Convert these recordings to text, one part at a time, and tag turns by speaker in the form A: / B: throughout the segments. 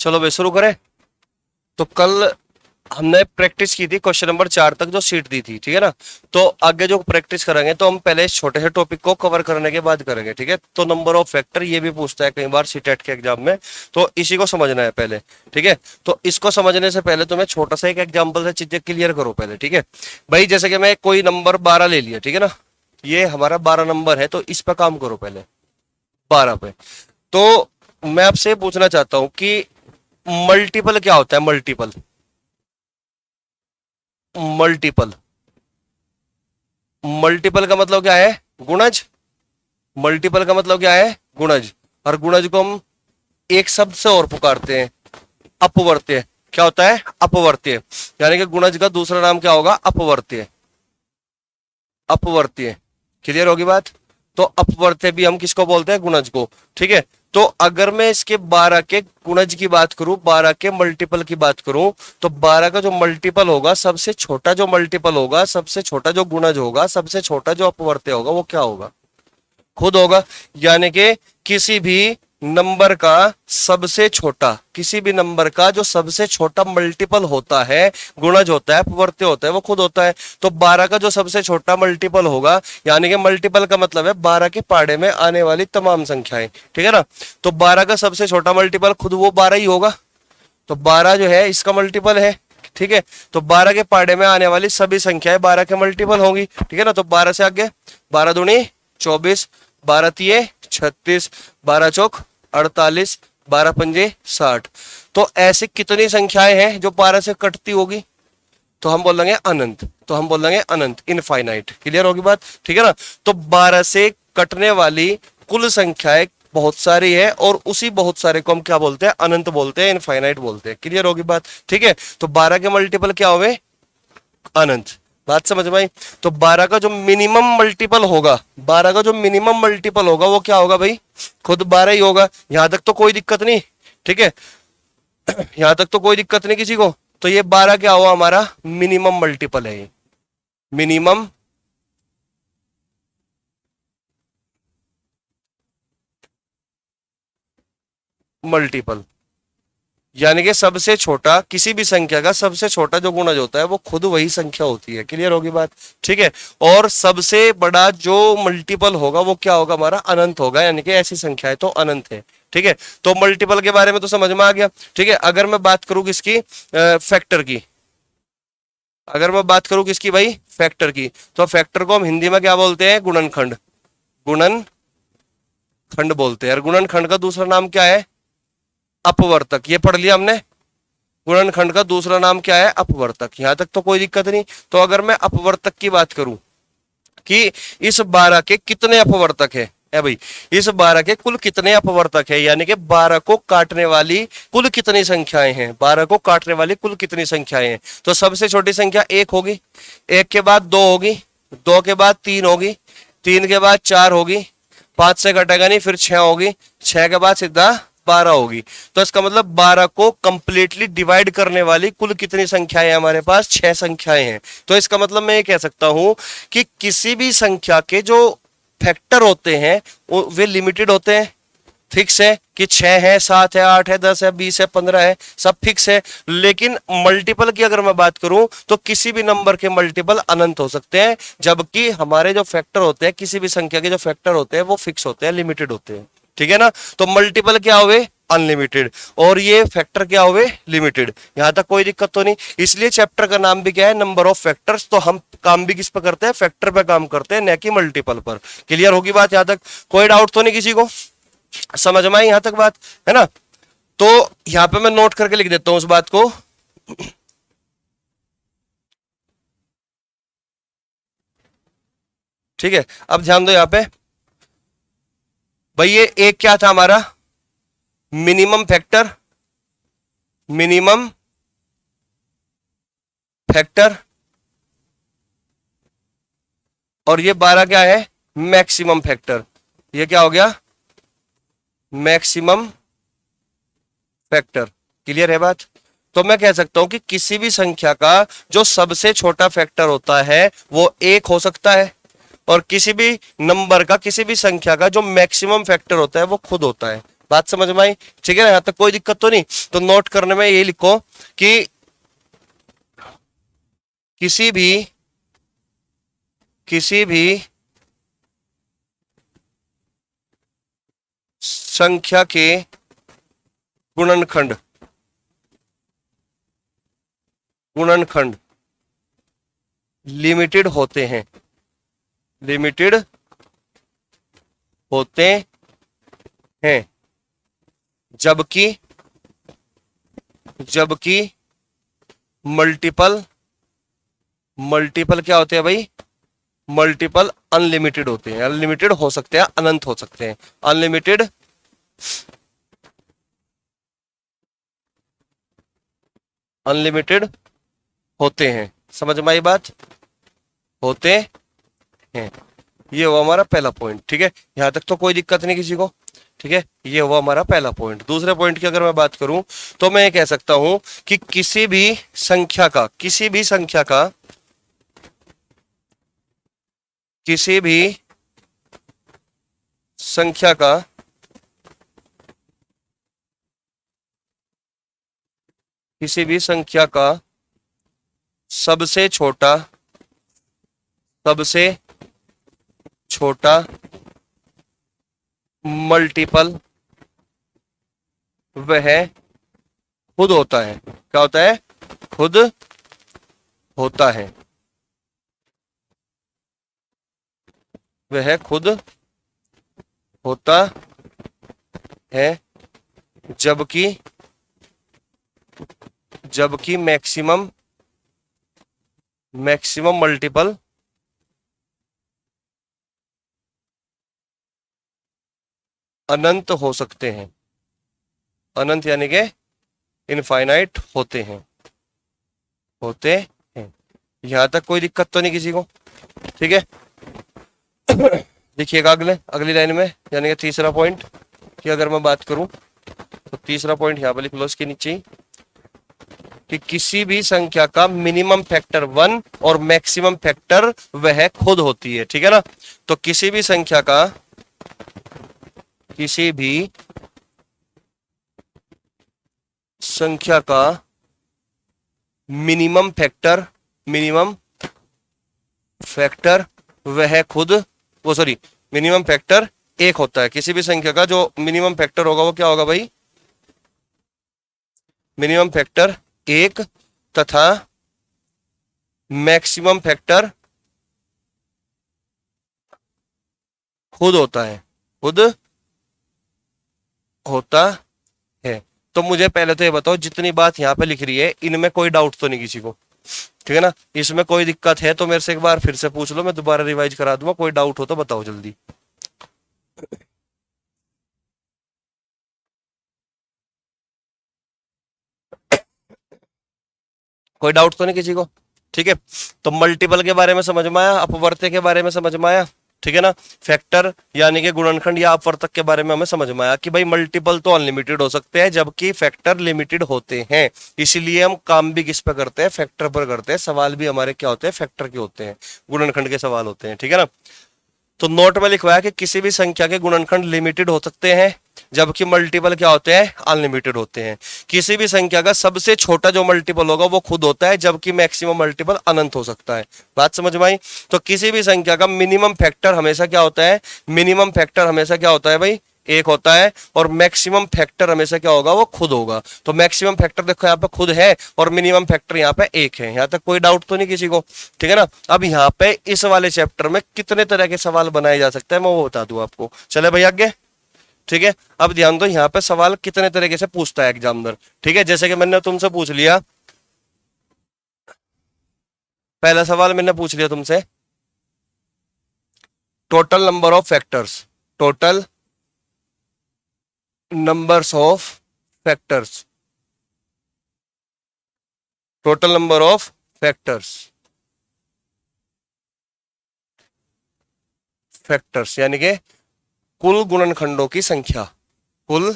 A: चलो भाई शुरू करें। तो कल हमने प्रैक्टिस की थी क्वेश्चन नंबर 4 तक जो सीट दी थी, ठीक है ना। तो आगे जो प्रैक्टिस करेंगे तो हम पहले इस छोटे से टॉपिक को कवर करने के बाद करेंगे, ठीक है। तो नंबर ऑफ फैक्टर ये भी पूछता है कई बार सीटेट के एग्जाम में, तो इसी को समझना है पहले, ठीक है। तो इसको समझने से पहले तुम्हें छोटा सा एक एग्जाम्पल से चीजें क्लियर करो पहले, ठीक है भाई। जैसे कि मैं कोई नंबर 12 ले लिया, ठीक है ना, ये हमारा 12 नंबर है, तो इस पर काम करो पहले 12 पे। तो मैं आपसे पूछना चाहता हूं कि मल्टीपल क्या होता है। मल्टीपल मल्टीपल मल्टीपल का मतलब क्या है? गुणज। मल्टीपल का मतलब क्या है? गुणज। और गुणज को हम एक शब्द से और पुकारते हैं, अपवर्त्य। क्या होता है? अपवर्त्य। यानी कि गुणज का दूसरा नाम क्या होगा? अपवर्त्य। अपवर्त्य। क्लियर होगी बात। तो अपवर्त्य भी हम किसको बोलते हैं? गुणज को, ठीक है। तो अगर मैं इसके 12 के गुणज की बात करूं, 12 के मल्टीपल की बात करूं, तो 12 का जो मल्टीपल होगा, सबसे छोटा जो मल्टीपल होगा, सबसे छोटा जो गुणज होगा, सबसे छोटा जो अपवर्त्य होगा, वो क्या होगा? खुद होगा। यानी कि किसी भी नंबर का सबसे छोटा, किसी भी नंबर का जो सबसे छोटा मल्टीपल होता है, गुणज होता है, अपवर्त्य होता है, वो खुद होता है। तो 12 का जो सबसे छोटा मल्टीपल होगा, यानी कि मल्टीपल का मतलब है 12 के पाड़े में आने वाली तमाम संख्याएं, ठीक है ना। तो 12 का सबसे छोटा मल्टीपल खुद वो 12 ही होगा। तो 12 जो है इसका मल्टीपल है, ठीक है। तो 12 के पाड़े में आने वाली सभी संख्याएं 12 के मल्टीपल होंगी, ठीक है ना। तो 12 से आगे 12 दूनी 24, 12 तिये 36, 12 चौक 48, 12 पंजे 60। तो ऐसी कितनी संख्याएं हैं जो 12 से कटती होगी? तो हम बोलेंगे अनंत। तो हम बोलेंगे अनंत, इनफाइनाइट। क्लियर होगी बात, ठीक है ना। तो 12 से कटने वाली कुल संख्याएं बहुत सारी है, और उसी बहुत सारे को हम क्या बोलते हैं? अनंत बोलते हैं, इनफाइनाइट बोलते हैं। क्लियर होगी बात, ठीक है। तो 12 के मल्टीपल क्या हुए? अनंत। बात समझ में आई। तो 12 का जो मिनिमम मल्टीपल होगा, 12 का जो मिनिमम मल्टीपल होगा वो क्या होगा भाई? खुद 12 ही होगा। यहां तक तो कोई दिक्कत नहीं, ठीक है। यहां तक तो कोई दिक्कत नहीं किसी को। तो ये 12 क्या हुआ? हमारा मिनिमम मल्टीपल है। मिनिमम मल्टीपल, यानी कि सबसे छोटा, किसी भी संख्या का सबसे छोटा जो गुणज होता है वो खुद वही संख्या होती है। क्लियर होगी बात, ठीक है। और सबसे बड़ा जो मल्टीपल होगा वो क्या होगा? हमारा अनंत होगा। यानी कि ऐसी संख्या है तो अनंत है, ठीक है। तो मल्टीपल के बारे में तो समझ में आ गया, ठीक है। अगर मैं बात करूं किसकी? फैक्टर की। अगर मैं बात करूं किसकी भाई? फैक्टर की। तो फैक्टर को हम हिंदी में क्या बोलते हैं? गुणनखंड। गुणनखंड बोलते हैं। और गुणनखंड का दूसरा नाम क्या है? अपवर्तक। ये पढ़ लिया हमने। गुणनखंड का दूसरा नाम क्या है? अपवर्तक। यहां तक तो कोई दिक्कत नहीं। तो अगर मैं अपवर्तक की बात करूं कि इस 12 के कितने अपवर्तक है भाई, इस 12 के कुल कितने अपवर्तक है, यानी कि 12 को काटने वाली कुल कितनी संख्याएं हैं, 12 को काटने वाली कुल कितनी संख्याएं हैं। तो सबसे छोटी संख्या 1 होगी, 1 के बाद 2 होगी, 2 के बाद 3 होगी, 3 के बाद 4 होगी, 5 से कटेगा नहीं, फिर 6 होगी, 6 के बाद सीधा 12 होगी। तो इसका मतलब 12 को कंप्लीटली डिवाइड करने वाली कुल कितनी संख्याएं हैं हमारे पास? 6 संख्याएं हैं। तो इसका मतलब मैं ये कह सकता हूं कि किसी भी संख्या के जो फैक्टर होते हैं वे लिमिटेड होते हैं। फिक्स है कि 6 है, 7 है, 8 है, 10 है, 20 है, 15 है, सब फिक्स है। लेकिन मल्टीपल की अगर मैं बात करूं तो किसी भी नंबर के मल्टीपल अनंत हो सकते हैं, जबकि हमारे जो फैक्टर होते हैं, किसी भी संख्या के जो फैक्टर होते हैं वो फिक्स होते हैं, लिमिटेड होते हैं, ठीक है ना। तो मल्टीपल क्या हुए? अनलिमिटेड। और ये फैक्टर क्या हुए? लिमिटेड। यहां तक कोई दिक्कत तो नहीं। इसलिए चैप्टर का नाम भी क्या है? Number of factors. तो हम काम भी किस पर करते हैं? फैक्टर पे काम करते हैं, न कि मल्टीपल पर। क्लियर होगी बात? यहां तक कोई डाउट तो नहीं किसी को? समझ में आई यहां तक बात, है ना। तो यहां पे मैं नोट करके लिख देता हूं उस बात को। ठीक है, अब ध्यान दो यहां पे भाई। ये एक क्या था हमारा? Minimum factor. Minimum factor. और ये 12 क्या है? Maximum factor. ये क्या हो गया? Maximum factor. क्लियर है बात। तो मैं कह सकता हूं कि किसी भी संख्या का जो सबसे छोटा फैक्टर होता है वो 1 हो सकता है, और किसी भी नंबर का, किसी भी संख्या का जो मैक्सिमम फैक्टर होता है वो खुद होता है। बात समझ में आई? ठीक है ना, यहां तक कोई दिक्कत तो नहीं? तो नोट करने में ये लिखो कि किसी भी संख्या के गुणनखंड लिमिटेड होते हैं, लिमिटेड होते हैं, जबकि जबकि मल्टीपल मल्टीपल क्या होते हैं भाई? मल्टीपल अनलिमिटेड होते हैं। अनलिमिटेड हो सकते हैं, अनंत हो सकते हैं। अनलिमिटेड अनलिमिटेड होते हैं। समझ में आई बात? होते हैं। ये हुआ हमारा पहला पॉइंट। ठीक है, यहां तक तो कोई दिक्कत नहीं किसी को? ठीक है, ये हुआ हमारा पहला पॉइंट। दूसरे पॉइंट की अगर मैं बात करूं तो मैं ये कह सकता हूं कि किसी भी संख्या का किसी भी संख्या का किसी भी संख्या का किसी भी संख्या का सबसे छोटा मल्टीपल वह खुद होता है। क्या होता है? खुद होता है। वह खुद होता है, जबकि जबकि मैक्सिमम मल्टीपल अनंत हो सकते हैं। अनंत यानी कि इनफाइनाइट होते हैं। यहां तक कोई दिक्कत तो नहीं किसी को? ठीक है, देखिएगा अगली लाइन में, यानी कि तीसरा पॉइंट की अगर मैं बात करूं तो तीसरा पॉइंट यहां पर लिख लो इसके नीचे कि किसी भी संख्या का मिनिमम फैक्टर 1 और मैक्सिमम फैक्टर वह खुद होती है। ठीक है ना? तो किसी भी संख्या का मिनिमम फैक्टर वह खुद वो सॉरी मिनिमम फैक्टर 1 होता है। किसी भी संख्या का जो मिनिमम फैक्टर होगा वो क्या होगा भाई? मिनिमम फैक्टर 1 तथा मैक्सिमम फैक्टर खुद होता है। तो मुझे पहले तो ये बताओ, जितनी बात यहां पे लिख रही है इनमें कोई डाउट तो नहीं किसी को? ठीक है ना? इसमें कोई दिक्कत है तो मेरे से एक बार फिर से पूछ लो, मैं दोबारा रिवाइज करा दूंगा। कोई डाउट हो तो बताओ जल्दी। कोई डाउट तो नहीं किसी को? ठीक है, तो मल्टीपल के बारे में समझ में आया, अपवर्त्य के बारे में समझ में आया। ठीक है ना? फैक्टर यानी कि गुणनखंड या अपवर्तक के बारे में हमें समझ में आया कि भाई मल्टीपल तो अनलिमिटेड हो सकते हैं जबकि फैक्टर लिमिटेड होते हैं। इसीलिए हम काम भी किस पर करते हैं? फैक्टर पर करते हैं। सवाल भी हमारे क्या होते हैं? फैक्टर के होते हैं, गुणनखंड के सवाल होते हैं। ठीक है ना? तो नोट में लिखवाया कि किसी भी संख्या के गुणनखंड लिमिटेड हो सकते हैं जबकि मल्टीपल क्या होते हैं? अनलिमिटेड होते हैं। किसी भी संख्या का सबसे छोटा जो मल्टीपल होगा वो खुद होता है, जबकि मैक्सिमम मल्टीपल अनंत हो सकता है। बात समझ में आई? तो किसी भी संख्या का मिनिमम फैक्टर हमेशा क्या होता है? मिनिमम फैक्टर हमेशा क्या होता है भाई? 1 होता है। और मैक्सिमम फैक्टर हमेशा क्या होगा? वो खुद होगा। तो मैक्सिमम फैक्टर देखो यहाँ पे खुद है और मिनिमम फैक्टर यहाँ पे 1 है। यहाँ तक कोई डाउट तो नहीं किसी को? ठीक है ना? अब यहाँ पे इस वाले चैप्टर में कितने तरह के सवाल बनाए जा सकते हैं मैं वो बता दूं आपको। चले भाई आगे। ठीक है, अब ध्यान दो यहाँ पे सवाल कितने तरीके से पूछता है एग्जामिनर। ठीक है, जैसे कि मैंने तुमसे पूछ लिया, पहला सवाल मैंने पूछ लिया तुमसे, total number of factors, total numbers of factors, total number of factors यानी कि कुल गुणनखंडों की संख्या, कुल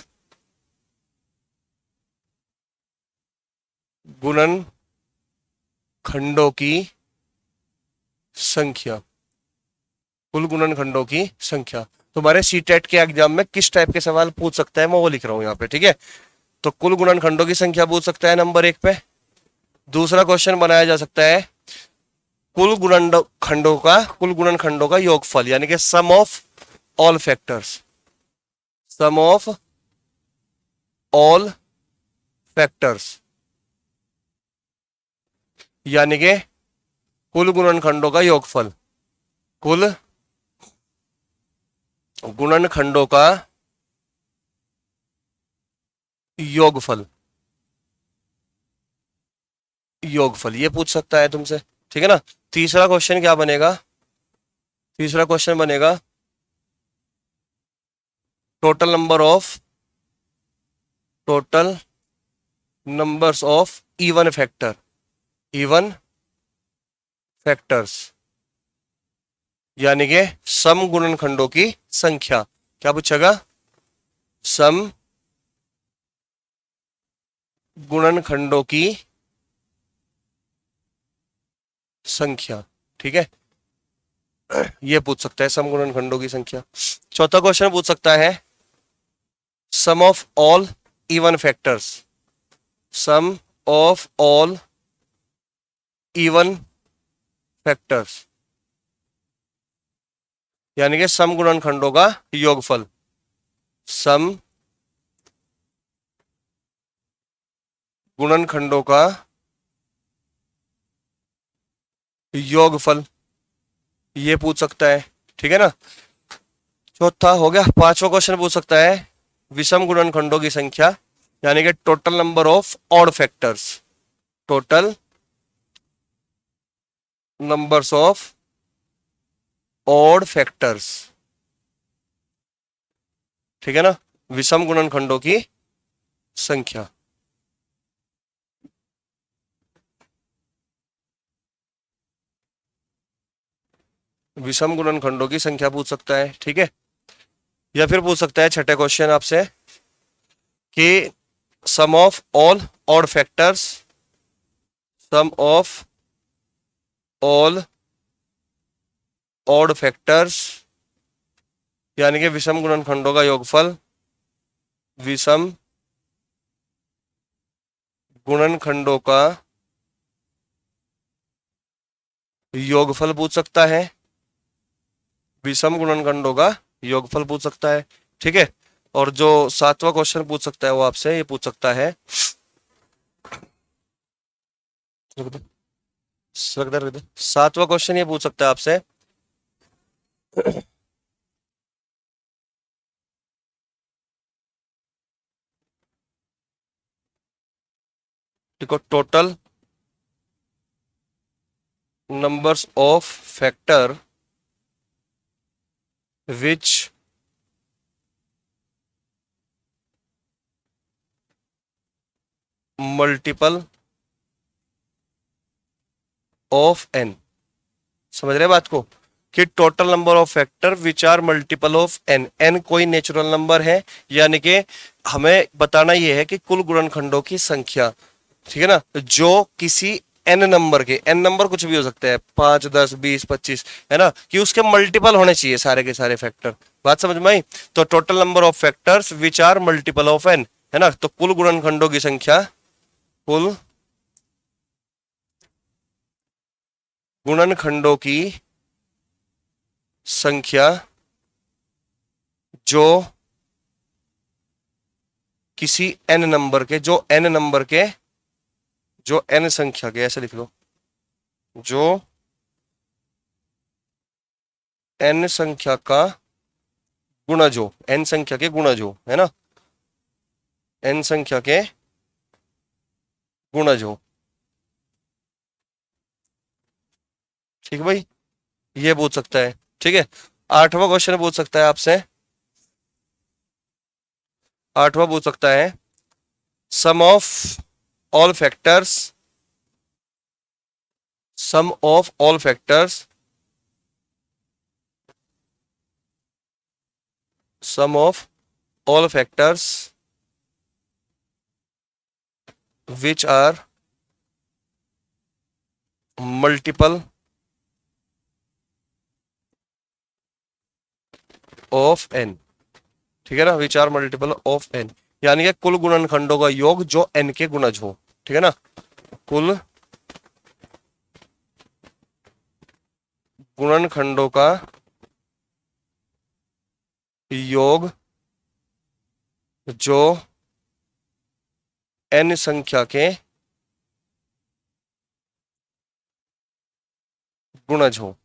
A: गुणनखंडों की संख्या, कुल गुणनखंडों की संख्या। तुम्हारे सीटेट के एग्जाम में किस टाइप के सवाल पूछ सकता है मैं वो लिख रहा हूं यहाँ पे, ठीक है। तो कुल गुणनखंडों की संख्या पूछ सकता है नंबर 1 पे। दूसरा क्वेश्चन बनाया जा सकता है कुल गुणनखंडों का योगफल, यानी कि sum of all factors, sum of all factors, यानी कि कुल गुणनखंडों का योगफल, कुल गुणनखंडों का योगफल, योगफल ये पूछ सकता है तुमसे, ठीक है ना। तीसरा क्वेश्चन क्या बनेगा, तीसरा क्वेश्चन बनेगा total numbers of even factor, even factors, यानी कि सम गुणनखंडों की संख्या। क्या पूछेगा, सम गुणनखंडों की संख्या, ठीक है, ये पूछ सकता है सम गुणनखंडों की संख्या। चौथा क्वेश्चन पूछ सकता है sum of all even factors, sum of all even factors, यानी कि सम गुणनखंडों का योगफल, सम गुणनखंडों का योगफल, ये पूछ सकता है, ठीक है ना। चौथा हो गया। पांचवा क्वेश्चन पूछ सकता है विषम गुणनखंडों की संख्या, यानी कि total number of odd factors, total numbers of odd factors, ठीक है ना, विषम गुणनखंडों की संख्या। विषम गुणनखंडों की संख्या पूछ सकता है, ठीक है। या फिर पूछ सकता है छठे क्वेश्चन आपसे कि sum of all odd factors, sum of all odd factors, यानी कि विषम गुणनखंडों का योगफल, विषम गुणनखंडों का योगफल पूछ सकता है, विषम गुणनखंडों का योगफल पूछ सकता है, ठीक है। और जो सातवां क्वेश्चन पूछ सकता है वो आपसे ये पूछ सकता है, सातवां क्वेश्चन ये पूछ सकता है आपसे देखो total numbers of factor which multiple of N. समझ रहे बात को, कि total number of factor which are multiple of N, N कोई नेचुरल नंबर है, यानी कि हमें बताना यह है कि कुल गुणनखंडों की संख्या, ठीक है ना, जो किसी एन नंबर के, एन नंबर कुछ भी हो सकता है 5 10 20 25, है ना, कि उसके मल्टीपल होने चाहिए सारे के सारे फैक्टर। बात समझ में आई। तो total number of factors which are multiple of N, है ना, तो कुल गुणनखंडों की संख्या, कुल गुणनखंडों की संख्या जो किसी एन नंबर के, जो एन नंबर के, जो एन संख्या के, ऐसे लिख लो, जो एन संख्या का गुणा, जो एन संख्या के गुणा, जो है ना, एन संख्या के गुणा, जो, ठीक है भाई, ये पूछ सकता है, ठीक है। आठवां क्वेश्चन पूछ सकता है आपसे, आठवां पूछ सकता है sum of all factors, sum of all factors, sum of all factors which are multiple of N, ठीक है ना, which are multiple of N, यानी कि कुल गुणनखंडों का योग जो एन के गुणज हो, ठीक है ना, कुल गुणनखंडों का योग जो एन संख्या के गुणज हो,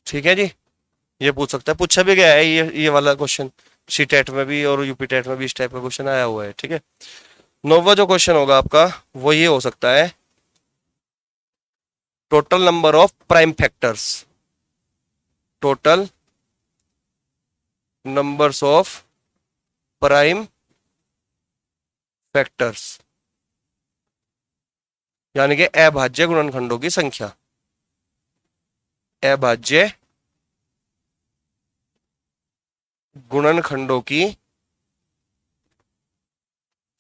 A: ठीक है जी। ये पूछ सकता है, पूछा भी गया है ये वाला क्वेश्चन सी टेट में भी और यूपी टेट में भी इस टाइप का क्वेश्चन आया हुआ है, ठीक है। नौवां जो क्वेश्चन होगा आपका वो ये हो सकता है, total number of prime factors, total numbers of prime factors, यानी कि अभाज्य गुणनखंडों की संख्या, अभाज्य गुणनखंडों की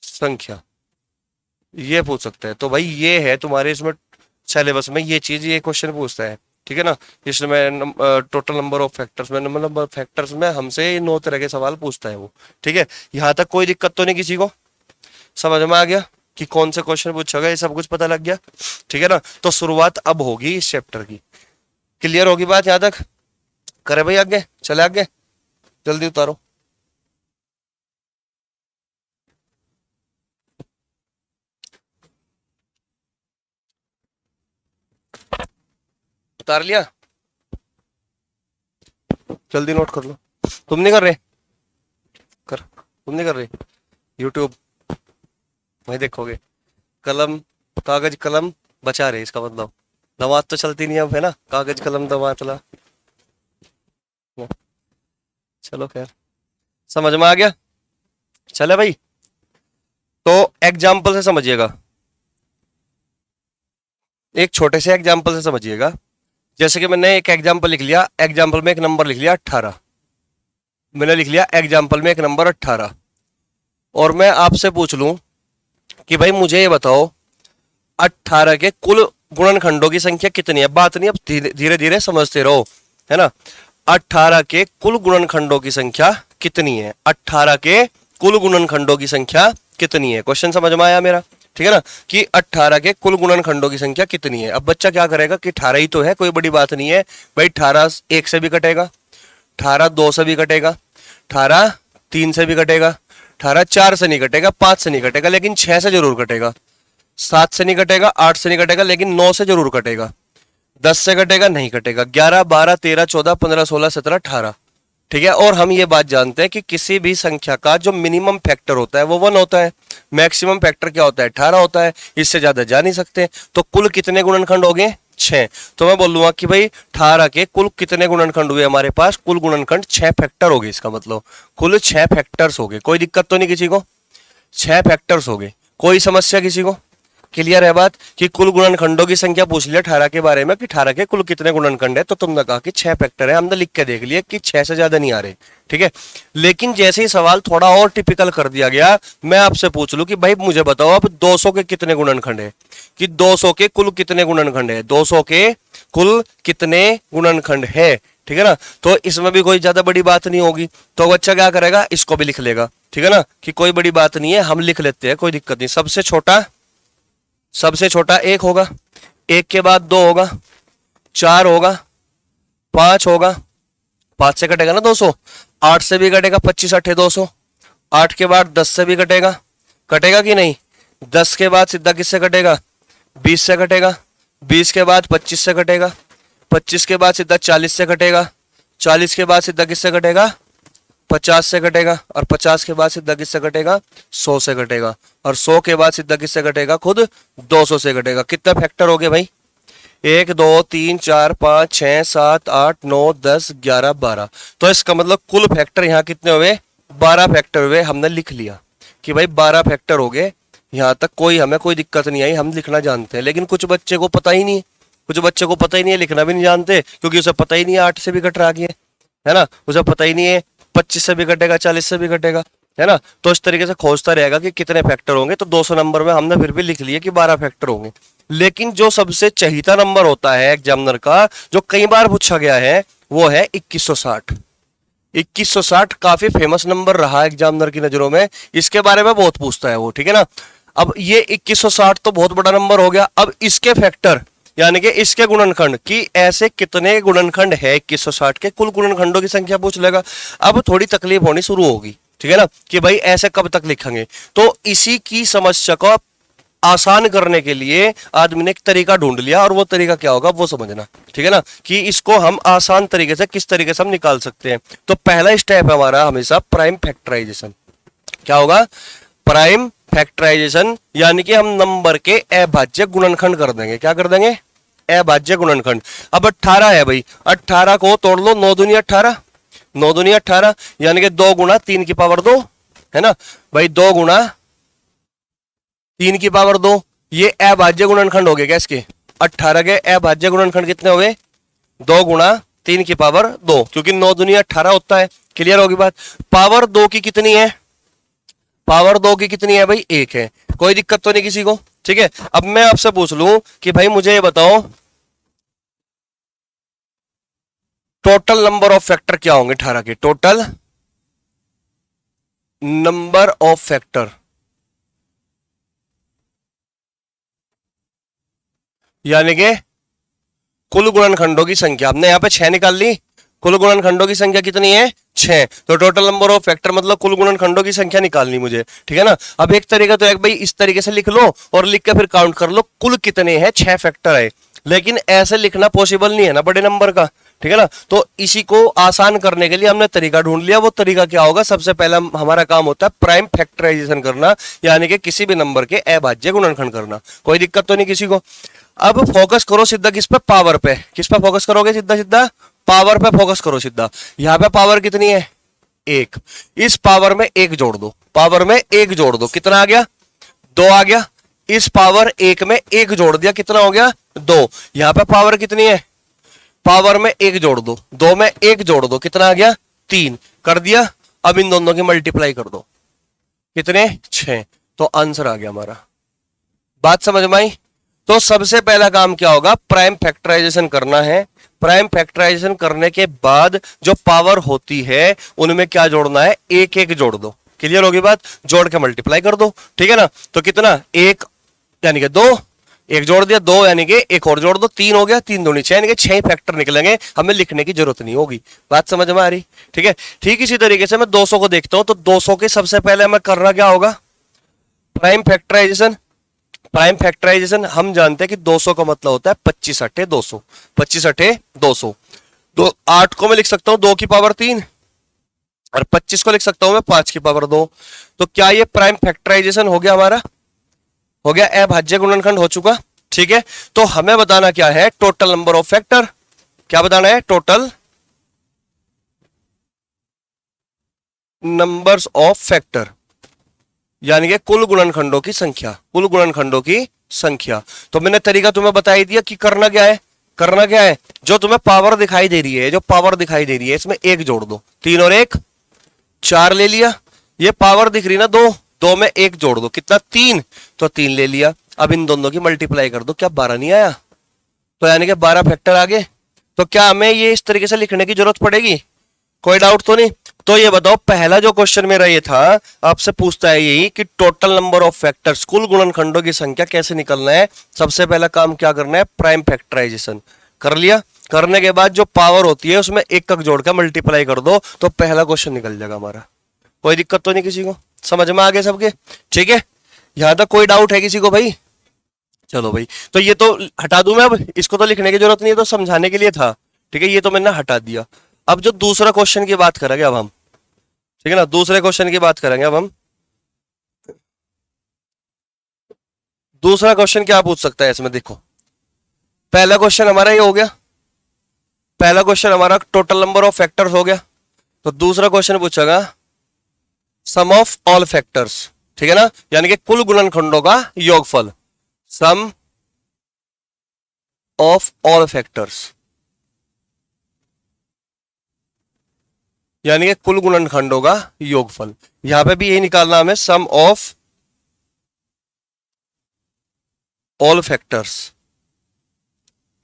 A: संख्या, ये पूछ सकते हैं। तो भाई ये है तुम्हारे इसमें सिलेबस में ये चीज, ये क्वेश्चन पूछता है, ठीक है ना। इसमें टोटल नंबर ऑफ फैक्टर्स में, नंबर फैक्टर्स में हमसे 9 तरह के सवाल पूछता है वो, ठीक है। यहां तक कोई दिक्कत तो नहीं किसी को, समझ में आ गया कि कौन से क्वेश्चन पूछेगा, ये सब कुछ पता लग गया, ठीक है ना। तो शुरुआत अब होगी इस चैप्टर की, क्लियर होगी बात यहां तक, करे भाई आगे चले, आगे जल्दी उतारो। उतार लिया, जल्दी नोट कर लो। तुम नहीं कर रहे, कर, तुम नहीं कर रहे, यूट्यूब वही देखोगे, कलम कागज कलम बचा रहे, इसका मतलब दवात तो चलती नहीं अब, है ना, कागज कलम दवा चला। चलो खैर, समझ में आ गया, चले भाई। तो एग्जाम्पल से समझिएगा, एक छोटे से एग्जाम्पल से समझिएगा। जैसे कि मैंने एक एग्जाम्पल लिख लिया, एग्जाम्पल में एक नंबर लिख लिया 18, मैंने लिख लिया एग्जाम्पल में एक नंबर 18, और मैं आपसे पूछ लूं कि भाई मुझे ये बताओ 18 के कुल गुणनखंडों की संख्या कितनी है। बात नहीं, अब धीरे धीरे समझते रहो, है ना। 18 के कुल गुणनखंडों की संख्या कितनी है, 18 के कुल गुणनखंडों की संख्या कितनी है, क्वेश्चन समझ में आया मेरा, ठीक है ना, कि 18 के कुल गुणनखंडों की संख्या कितनी है। अब बच्चा क्या करेगा कि 18 ही तो है, कोई बड़ी बात नहीं है भाई, 18 1 से भी कटेगा, 18 2 से भी कटेगा, 18 3 से भी कटेगा, 18 4 से नहीं कटेगा, 5 से नहीं कटेगा, लेकिन 6 से जरूर कटेगा, 7 से नहीं कटेगा, 8 से नहीं कटेगा, लेकिन 9 से जरूर कटेगा, 10 से कटेगा नहीं कटेगा, 11 12 13 14 15 16 17 18, ठीक है। और हम ये बात जानते हैं कि किसी भी संख्या का जो मिनिमम फैक्टर होता है वो 1 होता है, मैक्सिमम फैक्टर क्या होता है 18 होता है, इससे ज्यादा जा नहीं सकते। तो कुल कितने गुणनखंड हो गए 6, तो मैं बोल दूंगा कि भाई 18 के कुल कितने गुणनखंड हुए हमारे पास, कुल गुणनखंड 6 फैक्टर हो गए, इसका मतलब कुल 6 फैक्टर्स हो गए। कोई दिक्कत तो नहीं किसी को, 6 फैक्टर्स हो गए, कोई समस्या किसी को, क्लियर है बात कि कुल गुणनखंडों की संख्या पूछ लिया 18 के बारे में कि 18 के कुल कितने गुणनखंड है, तो तुमने कहा कि 6 फैक्टर है, हमने लिख के देख लिया कि 6 से ज्यादा नहीं आ रहे, ठीक है। लेकिन जैसे ही सवाल थोड़ा और टिपिकल कर दिया गया, मैं आपसे पूछ लूं कि भाई मुझे बताओ अब 200 के कितने गुणनखंड है, कि 200 के कुल कितने गुणनखंड है, 200 के कुल कितने गुणनखंड है, ठीक है ना। तो इसमें भी कोई ज्यादा बड़ी बात नहीं होगी, तो बच्चा क्या करेगा, इसको भी लिख लेगा, ठीक है ना, कि कोई बड़ी बात नहीं है, हम लिख लेते हैं, कोई दिक्कत नहीं। सबसे छोटा 1 होगा, 1 के बाद 2 होगा, 4 होगा, 5 होगा, 5 से कटेगा ना 200, 8 से भी कटेगा, 25 8 200, 8 के बाद 10 से भी कटेगा, कटेगा कि नहीं, 10 के बाद सीधा किससे कटेगा, 20 से कटेगा, 20 के बाद 25 से कटेगा, 25 के बाद सीधा 40 से कटेगा, 40 के बाद सीधा किससे कटेगा, 50 से कटेगा, और 50 के बाद सीधा किससे कटेगा, 100 से कटेगा, और 100 के बाद सीधा किससे कटेगा, खुद 200 से कटेगा। कितने फैक्टर हो गए भाई, 1 2 3 4 5 6 7 8 9 10 11 12, तो इसका मतलब कुल फैक्टर यहाँ कितने हुए, 12 फैक्टर हुए। हमने लिख लिया कि भाई 12 फैक्टर हो गए, यहाँ तक हमें कोई दिक्कत नहीं आई, हम लिखना जानते हैं। लेकिन कुछ बच्चे को पता ही नहीं है, कुछ बच्चे को पता ही नहीं है, लिखना भी नहीं जानते, क्योंकि उसे पता ही नहीं है 8 से भी कट रहा है ना, उसे पता ही नहीं है 25 से भी कटेगा, 40 से भी कटेगा, है ना। तो इस तरीके से खोजता रहेगा कि कितने फैक्टर होंगे, तो 200 नंबर में हमने फिर भी लिख लिया कि 12 फैक्टर होंगे। लेकिन जो सबसे चहीता नंबर होता है एग्जामिनर का, जो कई बार पूछा गया है, वो है 2160, 2160 काफी फेमस नंबर रहा एग्जामिनर की नजरों में, इसके बारे में बहुत पूछता है वो, ठीक है ना। अब ये 2160 तो बहुत बड़ा नंबर हो गया। अब इसके फैक्टर यानी कि इसके गुणनखंड कि ऐसे कितने गुणनखंड है 2160 के, कुल गुणनखंडों की संख्या पूछ लेगा। अब थोड़ी तकलीफ होनी शुरू होगी, ठीक है ना, कि भाई ऐसे कब तक लिखेंगे। तो इसी की समस्या को आसान करने के लिए आदमी ने एक तरीका ढूंढ लिया, और वो तरीका क्या होगा वो समझना, ठीक है ना, कि इसको हम आसान तरीके से किस तरीके से हम निकाल सकते हैं। तो पहला स्टेप है हमारा हमेशा प्राइम फैक्टराइजेशन। क्या होगा? प्राइम फैक्टराइजेशन, यानी कि हम नंबर के अभाज्य गुणनखंड कर देंगे। क्या कर देंगे? अभाज्य गुणनखंड। अब 18 है भाई, 18 को तोड़ लो, 9 दूनी 18, 9 दूनी 18, यानी कि 2 गुणा 3 की पावर 2, है ना भाई, 2 गुणा 3 की पावर 2। ये अभाज्य गुणनखंड हो गए क्या इसके? 18 के अभाज्य गुणनखंड कितने हो गए? 2 गुणा 3 की पावर 2, क्योंकि 9 दूनी 18 होता है। क्लियर होगी बात? पावर 2 की कितनी है? पावर 2 की कितनी है भाई? 1 है। कोई दिक्कत तो नहीं किसी को? ठीक है। अब मैं आपसे पूछ लूं कि भाई मुझे ये बताओ टोटल नंबर ऑफ फैक्टर क्या होंगे 18 के? टोटल नंबर ऑफ फैक्टर यानी कि कुल गुणनखंडों की संख्या। हमने यहां पे 6 निकाल ली। कुल गुणनखंडों की संख्या कितनी है? 6। तो टोटल नंबर ऑफ फैक्टर मतलब कुल गुणनखंडों की संख्या निकालनी मुझे, ठीक है ना। अब एक तरीका तो है भाई इस तरीके से लिख लो और लिख के फिर काउंट कर लो कुल कितने हैं, 6 फैक्टर है। लेकिन ऐसे लिखना पॉसिबल नहीं है ना बड़े नंबर का, ठीक है ना। तो इसी को आसान करने के लिए हमने तरीका ढूंढ लिया। वो तरीका क्या होगा? सबसे पहला हमारा काम होता है प्राइम फैक्टराइजेशन करना, यानी कि किसी भी नंबर के अभाज्य गुणनखंड करना। कोई दिक्कत तो नहीं किसी को? अब फोकस करो सीधा किस पे? पावर पे। किस पे फोकस करोगे? सीधा सीधा पावर पे फोकस करो सीधा। यहां पे पावर कितनी है? 1। इस पावर में 1 जोड़ दो, पावर में 1 जोड़ दो, कितना आ गया? 2 आ गया। इस पावर 1 में 1 जोड़ दिया, कितना हो गया? 2। यहां पे पावर कितनी है? पावर में 1 जोड़ दो, 2 में 1 जोड़ दो, कितना आ गया? 3 कर दिया। अब इन दोनों की मल्टीप्लाई कर दो, कितने? 6। तो आंसर आ गया हमारा। बात समझ में आई? तो सबसे पहला काम क्या होगा? प्राइम फैक्टराइजेशन करना है। प्राइम फैक्टराइजेशन करने के बाद जो पावर होती है उनमें क्या जोड़ना है? 1 जोड़ दो। क्लियर होगी बात? जोड़ के मल्टीप्लाई कर दो, ठीक है ना। तो कितना? 1 यानी कि 2, 1 जोड़ दिया, 2 यानी कि 1 और जोड़ दो, 3 हो गया, 3 दूनी 6 यानी कि 6 फैक्टर निकलेंगे, हमें लिखने की जरूरत नहीं होगी। बात समझ में आ रही? ठीक है। ठीक इसी तरीके से मैं 200 को देखता हूं, तो 200 के सबसे पहले मैं करना क्या होगा? Prime factorisation. प्राइम फैक्टराइजेशन हम जानते हैं कि 200 का मतलब होता है 25 अठे 200, 25 अठे 200। तो 8 को मैं लिख सकता हूं 2 की पावर 3 और 25 को लिख सकता हूं मैं 5 की पावर 2। तो क्या ये प्राइम फैक्टराइजेशन हो गया हमारा? हो गया, अभाज्य गुणनखंड हो चुका, ठीक है। तो हमें बताना क्या है? Total number of factor. क्या बताना है? टोटल नंबर्स ऑफ फैक्टर, यानी कि कुल गुणनखंडों की संख्या, कुल गुणनखंडों की संख्या। तो मैंने तरीका तुम्हें बता ही दिया कि करना क्या है। करना क्या है? जो तुम्हें पावर दिखाई दे रही है, जो पावर दिखाई दे रही है इसमें 1 जोड़ दो, 3 और 1 4 ले लिया। ये पावर दिख रही ना 2, 2 में 1 जोड़ दो, कितना? 3। तो 3 ले लिया। अब इन दोनों की मल्टीप्लाई कर दो, क्या 12 नहीं आया? तो यानी कि 12 फैक्टर आ गए। तो क्या हमें ये इस तरीके से लिखने की जरूरत पड़ेगी? कोई डाउट तो नहीं? तो ये बताओ, पहला जो क्वेश्चन मेरा ये था, आपसे पूछता है यही कि टोटल नंबर ऑफ फैक्टर्स, कुल गुणनखंडों की संख्या कैसे निकलना है। सबसे पहला काम क्या करना है? प्राइम फैक्टराइजेशन कर लिया। करने के बाद जो पावर होती है उसमें 1 जोड़कर मल्टीप्लाई कर दो, तो पहला क्वेश्चन निकल जाएगा हमारा। कोई दिक्कत तो नहीं किसी को? समझ में आ गया सबके? ठीक है। यहां तक कोई डाउट है किसी को भाई? चलो भाई, तो ये तो हटा दूं मैं, अब इसको तो लिखने की जरूरत नहीं है, तो समझाने के लिए था, ठीक है। ये तो मैंने हटा दिया। अब जो दूसरा क्वेश्चन की बात करेंगे अब हम, ठीक है ना, दूसरे क्वेश्चन की बात करेंगे अब हम। दूसरा क्वेश्चन क्या पूछ सकता है इसमें? देखो, पहला क्वेश्चन हमारा ये हो गया, पहला क्वेश्चन हमारा टोटल नंबर ऑफ फैक्टर्स हो गया। तो दूसरा क्वेश्चन पूछेगा सम ऑफ ऑल फैक्टर्स, ठीक है ना, यानी कि कुल गुणनखंडों का योगफल। सम ऑफ ऑल फैक्टर्स, यानी कि कुल गुणनखंडों का योगफल। यहां पे भी यही निकालना हमें, सम ऑफ ऑल फैक्टर्स,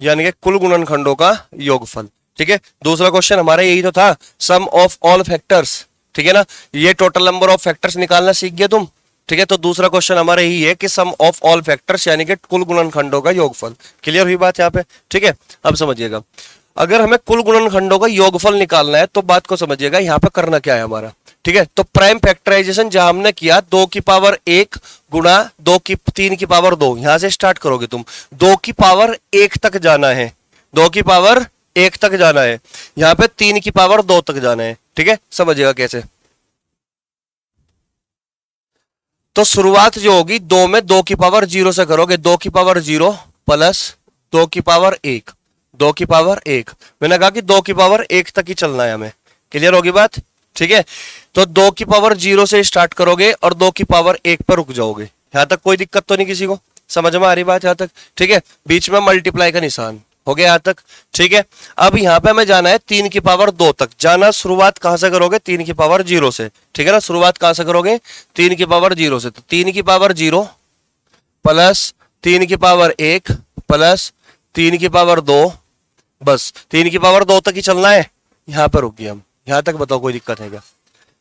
A: यानी कि कुल गुणनखंडों का योगफल, ठीक है, दूसरा क्वेश्चन हमारा यही तो था, सम ऑफ ऑल फैक्टर्स, ठीक है ना, ये टोटल नंबर ऑफ फैक्टर्स निकालना सीख गए तुम, ठीक है। तो दूसरा क्वेश्चन हमारा यही है कि सम ऑफ ऑल फैक्टर्स यानी कि कुल गुणनखंडों का योगफल। क्लियर हुई बात यहाँ पे, ठीक है। अब समझिएगा, अगर हमें कुल गुणनखंडों का योगफल निकालना है तो बात को समझिएगा, यहाँ पे करना क्या है हमारा, ठीक है। तो प्राइम फैक्टराइजेशन जहां हमने किया 2 की पावर 1 गुणा 3 की पावर 2, यहां से स्टार्ट करोगे तुम, 2 की पावर 1 तक जाना है, 2 की पावर 1 तक जाना है, यहां पे 3 की पावर 2 तक जाना है, ठीक है। समझिएगा कैसे, तो शुरुआत जो होगी 2 में 2 की पावर 0 से करोगे, 2 की पावर 0 प्लस 2 की पावर 1, 2 की पावर 1, मैंने कहा कि 2 की पावर 1 तक ही चलना है हमें। क्लियर होगी बात, ठीक है। तो 2 की पावर 0 से स्टार्ट करोगे और 2 की पावर 1 पर रुक जाओगे, यहां तक कोई दिक्कत तो नहीं किसी को, समझ में आ रही बात यहां तक, ठीक है। बीच में मल्टीप्लाई का निशान हो गया यहां तक, ठीक है। अब यहां पे हमें जाना है 3 की पावर 2 तक जाना, शुरुआत कहां से करोगे, 3 की पावर 0 से, ठीक है ना। शुरुआत कहां से करोगे, 3 की पावर 0 से, तो 3 की पावर 0 प्लस 3 की पावर 1 प्लस 3 की पावर 2, बस 3 की पावर 2 तक ही चलना है, यहां पर रुक गए हम। यहां तक बताओ कोई दिक्कत है क्या,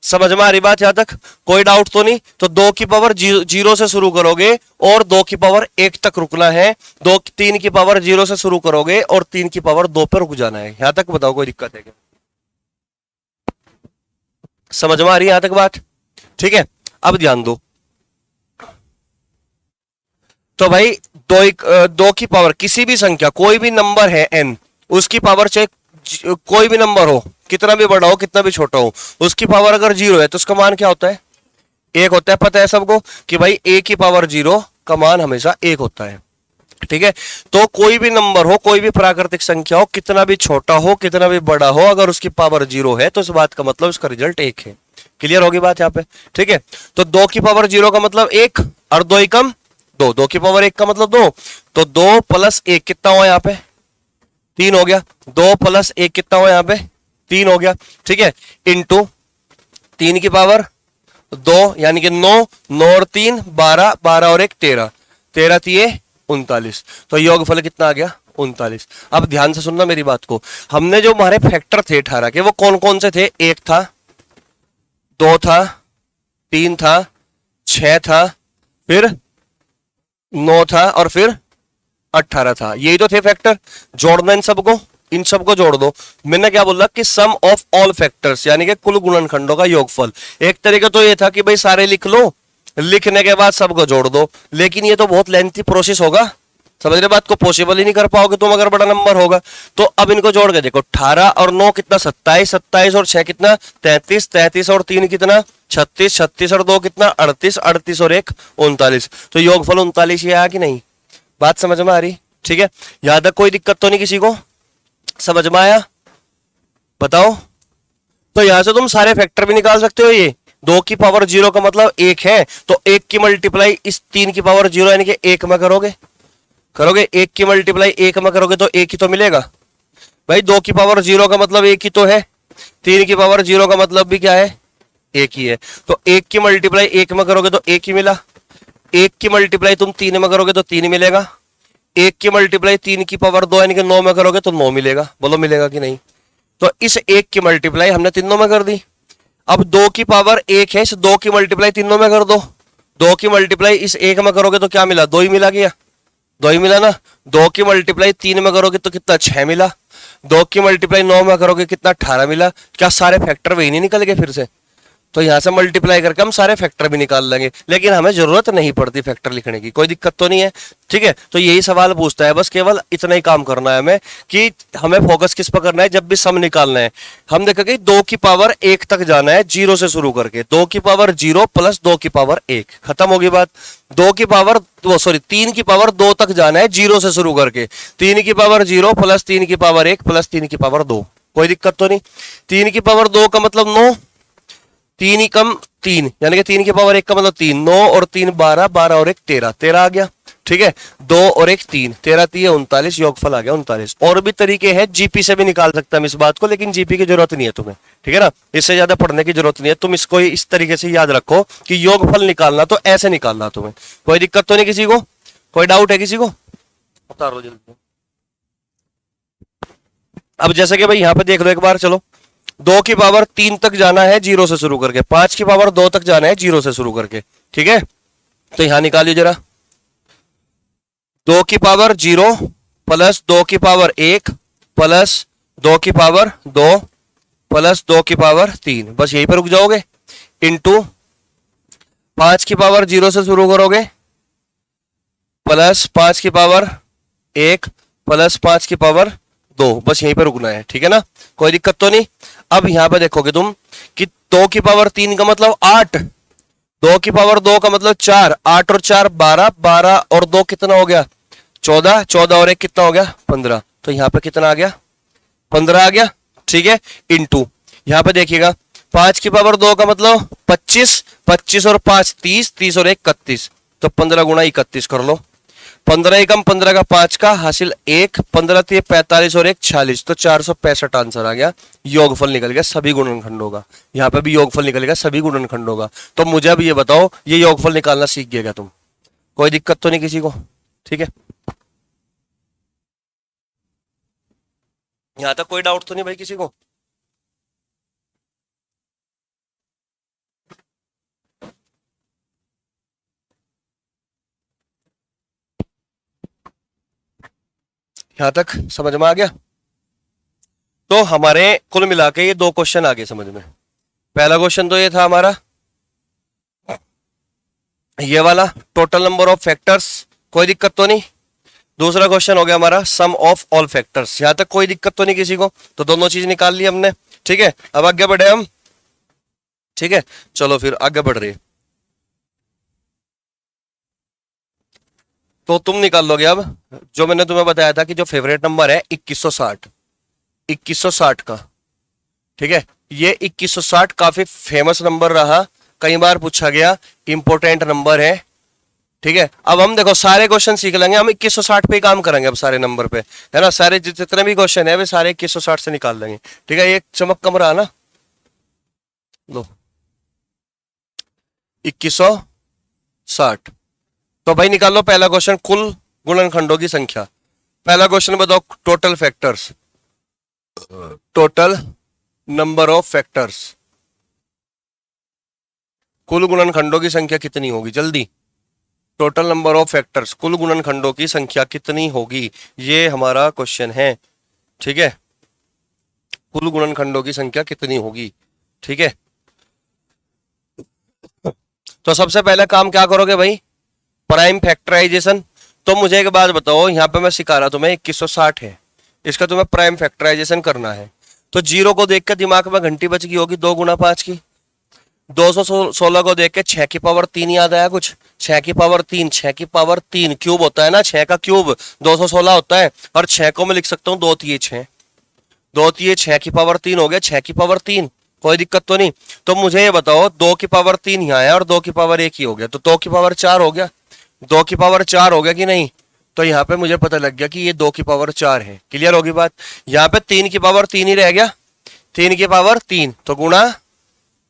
A: समझ में आ रही बात यहां तक, कोई डाउट तो नहीं। तो 2 की पावर 0 से शुरू करोगे और 2 की पावर 1 तक रुकना है, 3 की पावर 0 से शुरू करोगे और 3 की पावर 2 पर रुक जाना है, यहां तक बताओ कोई दिक्कत है क्या, समझ में आ रही है यहां तक बात, ठीक है। अब ध्यान दो, तो भाई 2 की पावर किसी भी संख्या, कोई भी नंबर है n, उसकी पावर चाहे कोई भी नंबर हो, कितना भी बड़ा हो कितना भी छोटा हो, उसकी पावर अगर 0 है तो उसका मान क्या होता है, 1 होता है। पता है सबको कि भाई a की पावर 0 का मान हमेशा 1 होता है, ठीक है। तो कोई भी नंबर हो, कोई भी प्राकृतिक संख्या हो, कितना भी छोटा हो कितना भी बड़ा हो, अगर उसकी पावर 0 है तो इस बात का मतलब उसका रिजल्ट 1 है। क्लियर होगी बात यहाँ पे, ठीक है। तो 2 की पावर 0 का मतलब 1 और 2 एकम 2, 2 की पावर 1 का मतलब 2, तो 2 प्लस 1 कितना हुआ यहाँ पे, 3 हो गया, 2 प्लस 1 कितना हुआ यहाँ पे, 3 हो गया, ठीक है। इंटू 3 की पावर 2 यानी कि 9, 9 और 3 12, 12 और 1 13, 13 3 39, तो योगफल कितना आ गया 39। अब ध्यान से सुनना मेरी बात को, हमने जो हमारे फैक्टर थे 18 के वो कौन कौन से थे, 1 था, 2 था, 3 था, 6 था, फिर 9 था और फिर 18 था, यही तो थे फैक्टर। जोड़ना इन सबको, इन सबको जोड़ दो। मैंने क्या बोला कि सम ऑफ ऑल फैक्टर्स यानी कि कुल गुणनखंडों का योगफल। एक तरीका तो ये था कि भाई सारे लिख लो, लिखने के बाद सबको जोड़ दो, लेकिन ये तो बहुत लेंथी प्रोसेस होगा, समझ रहे बात को, पॉसिबल ही नहीं कर पाओगे तुम अगर बड़ा नंबर होगा तो। अब इनको जोड़ के देखो, 18 और 9 कितना 27, 27 और 6 कितना 33, 33 और 3 कितना 36, 36 और 2 कितना 38, 38 और 1 39, तो योगफल 39 ही आया कि नहीं, बात समझ में आ रही, ठीक है। यहां तक कोई दिक्कत तो नहीं किसी को, समझ में आया बताओ। तो यहां से तुम सारे फैक्टर भी निकाल सकते हो, ये 2 की पावर 0 का मतलब 1 है, तो 1 की मल्टीप्लाई इस 3 की पावर 0 यानी कि 1 में करोगे, 1 की मल्टीप्लाई 1 में करोगे तो 1 ही तो मिलेगा भाई। 2 की पावर 0 का मतलब 1 ही तो है, 3 की पावर 0 का मतलब भी क्या है 1 ही है, तो 1 की मल्टीप्लाई 1 में करोगे तो 1 ही मिला, 1 की मल्टीप्लाई तुम 3 में करोगे तो 3 मिलेगा, 1 की मल्टीप्लाई 3 की पावर 2 यानी कि 9 में करोगे तो 9 मिलेगा, बोलो मिलेगा कि नहीं। तो इस 1 की मल्टीप्लाई हमने तीनों में कर दी। अब 2 की पावर 1 है, इस 2 की मल्टीप्लाई तीनों में कर दो, 2 की मल्टीप्लाई इस 1 में करोगे तो क्या मिला, 2 ही मिला गया, 2 ही मिला ना। 2 की मल्टीप्लाई 3 में करोगे तो कितना 6 मिला, 2 की मल्टीप्लाई 9 में करोगे कितना 18 मिला। क्या सारे फैक्टर वही नहीं निकल गए फिर से, तो यहां से मल्टीप्लाई करके हम सारे फैक्टर भी निकाल लेंगे, लेकिन हमें जरूरत नहीं पड़ती फैक्टर लिखने की, कोई दिक्कत तो नहीं है, ठीक है। तो यही सवाल पूछता है, बस केवल इतना ही काम करना है हमें कि हमें फोकस किस पर करना है, जब भी सम निकालना है हम देखेंगे 2 की पावर 1 तक जाना है 0 से शुरू करके, 2 की पावर 0 प्लस 2 की पावर 1, खत्म होगी बात। 2 की पावर 3 की पावर 2 तक जाना है 0 से शुरू करके, 3 की पावर 0 प्लस 3 की पावर 1 प्लस 3 की पावर 2, कोई दिक्कत तो नहीं। 3 की पावर 2 का मतलब 9, 3 ही कम 3 यानी कि 3 की पावर 1 का मतलब 3, 9 और 3 12, 12 और 1 13, 13 आ गया, ठीक है। 2 और 1 3, 13 3 39, योगफल आ गया 39। और भी तरीके हैं, जीपी से भी निकाल सकते हैं हम इस बात को, लेकिन जीपी की जरूरत नहीं है तुम्हें, ठीक है ना, इससे ज्यादा पढ़ने की जरूरत नहीं है। तुम इसको इस तरीके से याद रखो कि योगफल निकालना तो ऐसे निकालना तुम्हें, कोई दिक्कत तो नहीं किसी को, कोई डाउट है किसी को, बता लो जल्दी। अब जैसे कि भाई यहां पे देख लो एक बार, चलो 2 की पावर 3 तक जाना है जीरो से शुरू करके, 5 की पावर 2 तक जाना है जीरो से शुरू करके, ठीक है। तो यहां निकालिए जरा, 2 की पावर 0 प्लस 2 की पावर 1 प्लस 2 की पावर 2 प्लस 2 की पावर 3, बस यहीं पर रुक जाओगे। इंटू 5 की पावर 0 से शुरू करोगे प्लस 5 की पावर 1 प्लस 5 की पावर 2, बस यहीं पर रुकना है, ठीक है ना, कोई दिक्कत तो नहीं। अब यहां पर देखोगे तुम कि 2 की पावर 3 का मतलब 8, 2 की पावर 2 का मतलब 4, 8 और 4 12, 12 और 2 कितना हो गया 14, 14 और 1 कितना हो गया 15, तो यहां पे कितना आ गया 15 आ गया, ठीक है। इंटू यहां पे देखिएगा 5 की पावर 2 का मतलब 25, 25 और 5 30, 30 और 1 31, तो 15 गुणा 31 कर लो, 15 एकम 15 का 5 का हासिल 1, 15 थे 45 और 1 46, तो 465 आंसर आ गया। योगफल निकल गया सभी गुणनखंडों का, यहाँ पे भी योगफल निकलेगा सभी गुणनखंडों का। तो मुझे अब ये बताओ, ये योगफल निकालना सीख गया क्या तुम? कोई दिक्कत तो नहीं किसी को? ठीक है, यहां तक कोई डाउट तो नहीं भाई किसी को? यहां तक समझ में आ गया? तो हमारे कुल मिला के ये 2 क्वेश्चन आ गए समझ में। पहला क्वेश्चन तो ये था हमारा, ये वाला टोटल नंबर ऑफ फैक्टर्स, कोई दिक्कत तो नहीं। दूसरा क्वेश्चन हो गया हमारा सम ऑफ ऑल फैक्टर्स, यहां तक कोई दिक्कत तो नहीं किसी को? तो दोनों चीज निकाल ली हमने, ठीक है। अब आगे बढ़े हम, ठीक है, चलो फिर आगे बढ़ रहे। तो तुम निकाल लोगे अब जो मैंने तुम्हें बताया था कि जो फेवरेट नंबर है 2160, 2160 का, ठीक है। ये 2160 काफी फेमस नंबर रहा, कई बार पूछा गया, इंपॉर्टेंट नंबर है, ठीक है। अब हम देखो सारे क्वेश्चन सीख लेंगे, हम 2160 पे ही काम करेंगे अब सारे नंबर पे, है ना। सारे जितने भी क्वेश्चन है वे सारे 2160 से निकाल लेंगे, ठीक है। ये चमक कम रहा ना, लो 2160। तो भाई निकाल लो पहला क्वेश्चन, कुल गुणनखंडों की संख्या। पहला क्वेश्चन बताओ total factors, total number of factors, कुल गुणनखंडों की संख्या कितनी होगी जल्दी। टोटल नंबर ऑफ फैक्टर्स, कुल गुणनखंडों की संख्या कितनी होगी, ये हमारा क्वेश्चन है, ठीक है। कुल गुणनखंडों की संख्या कितनी होगी, ठीक है। तो सबसे पहले काम क्या करोगे भाई, प्राइम फैक्टराइजेशन। तो मुझे एक बात बताओ, यहां पे मैं सिखा रहा तुम्हें 2160 है, इसका तुम्हें प्राइम फैक्टराइजेशन करना है। तो जीरो को देख के दिमाग में घंटी बच गई होगी 2 गुना 5 की। 216 को देख के 6 की पावर 3 याद आया कुछ, 6 की पावर 3, 6 की पावर 3 क्यूब होता है ना, 6 का क्यूब 216 होता है, और 6 को मैं लिख सकता हूँ 2 तिये 6, 2 तिये 6 की पावर 3 हो गया, 6 की पावर 3, कोई दिक्कत तो नहीं। तो मुझे ये बताओ 2 की पावर 3 यहाँ है और 2 की पावर 1 ही हो गया, तो 2 की पावर 4 हो गया, 2 की पावर 4 हो गया कि नहीं। तो यहाँ पे मुझे पता लग गया कि ये 2 की पावर 4 है, क्लियर होगी बात। यहाँ पे 3 की पावर 3 ही रह गया, 3 की पावर 3 तो गुणा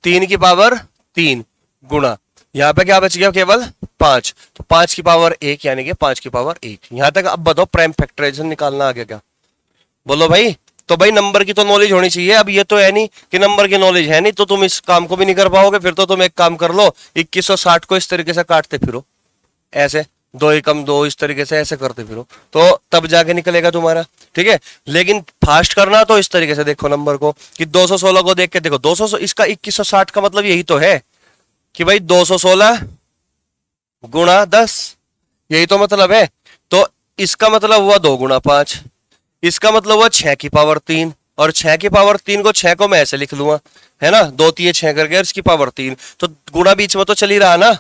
A: 3 की पावर 3 गुणा, यहाँ पे क्या बच गया केवल 5, तो 5 की पावर 1 यानी कि 5 की पावर 1। यहां तक अब बताओ प्राइम फैक्टराइजेशन निकालना आ गया क्या, बोलो भाई। तो भाई नंबर की तो नॉलेज होनी चाहिए, अब ये तो है नहीं कि नंबर की नॉलेज है नहीं तो तुम इस काम को भी नहीं कर पाओगे। फिर तो तुम एक काम कर लो, 2160 को इस तरीके से काटते फिरो, ऐसे 2 एकम 2 इस तरीके से ऐसे करते फिरो, तो तब जाके निकलेगा तुम्हारा, ठीक है। लेकिन फास्ट करना तो इस तरीके से देखो नंबर को, कि 216 को देख के देखो 200, इसका 2160 का मतलब यही तो है कि भाई 216 गुणा 10, यही तो मतलब है। तो इसका मतलब हुआ 2 गुणा 5, इसका मतलब हुआ 6 की पावर 3, और 6 की पावर 3 को 6 को मैं ऐसे लिख लूंगा, है ना, 2 तिये 6 करके और इसकी पावर 3, तो गुणा बीच में तो चल ही रहा ना।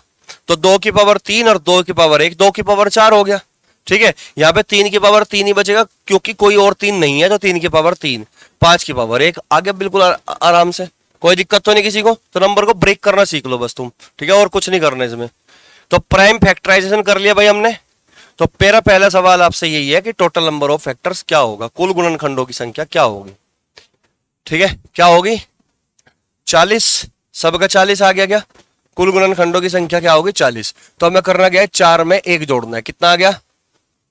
A: तो 2 की पावर 3 और 2 की पावर 1, 2 की पावर 4 हो गया, ठीक है। यहाँ पे 3 की पावर 3 ही बचेगा क्योंकि कोई और 3 नहीं है, तो 3 की पावर 3, 5 की पावर 1 आगे बिल्कुल आराम से, कोई दिक्कत तो नहीं किसी को। तो नंबर को ब्रेक करना सीख लो बस तुम, ठीक है, और कुछ नहीं करना इसमें। तो प्राइम फैक्टराइजेशन कर लिया भाई हमने। तो मेरा पहला सवाल आपसे यही है कि टोटल नंबर ऑफ फैक्टर्स क्या होगा, कुल गुणनखंडों की संख्या क्या होगी, ठीक है, क्या होगी 40, सबका 40 आ गया क्या, कुल गुणनखंडों की संख्या क्या होगी 40। तो हमें करना क्या है, 4 में 1 जोड़ना है, कितना आ गया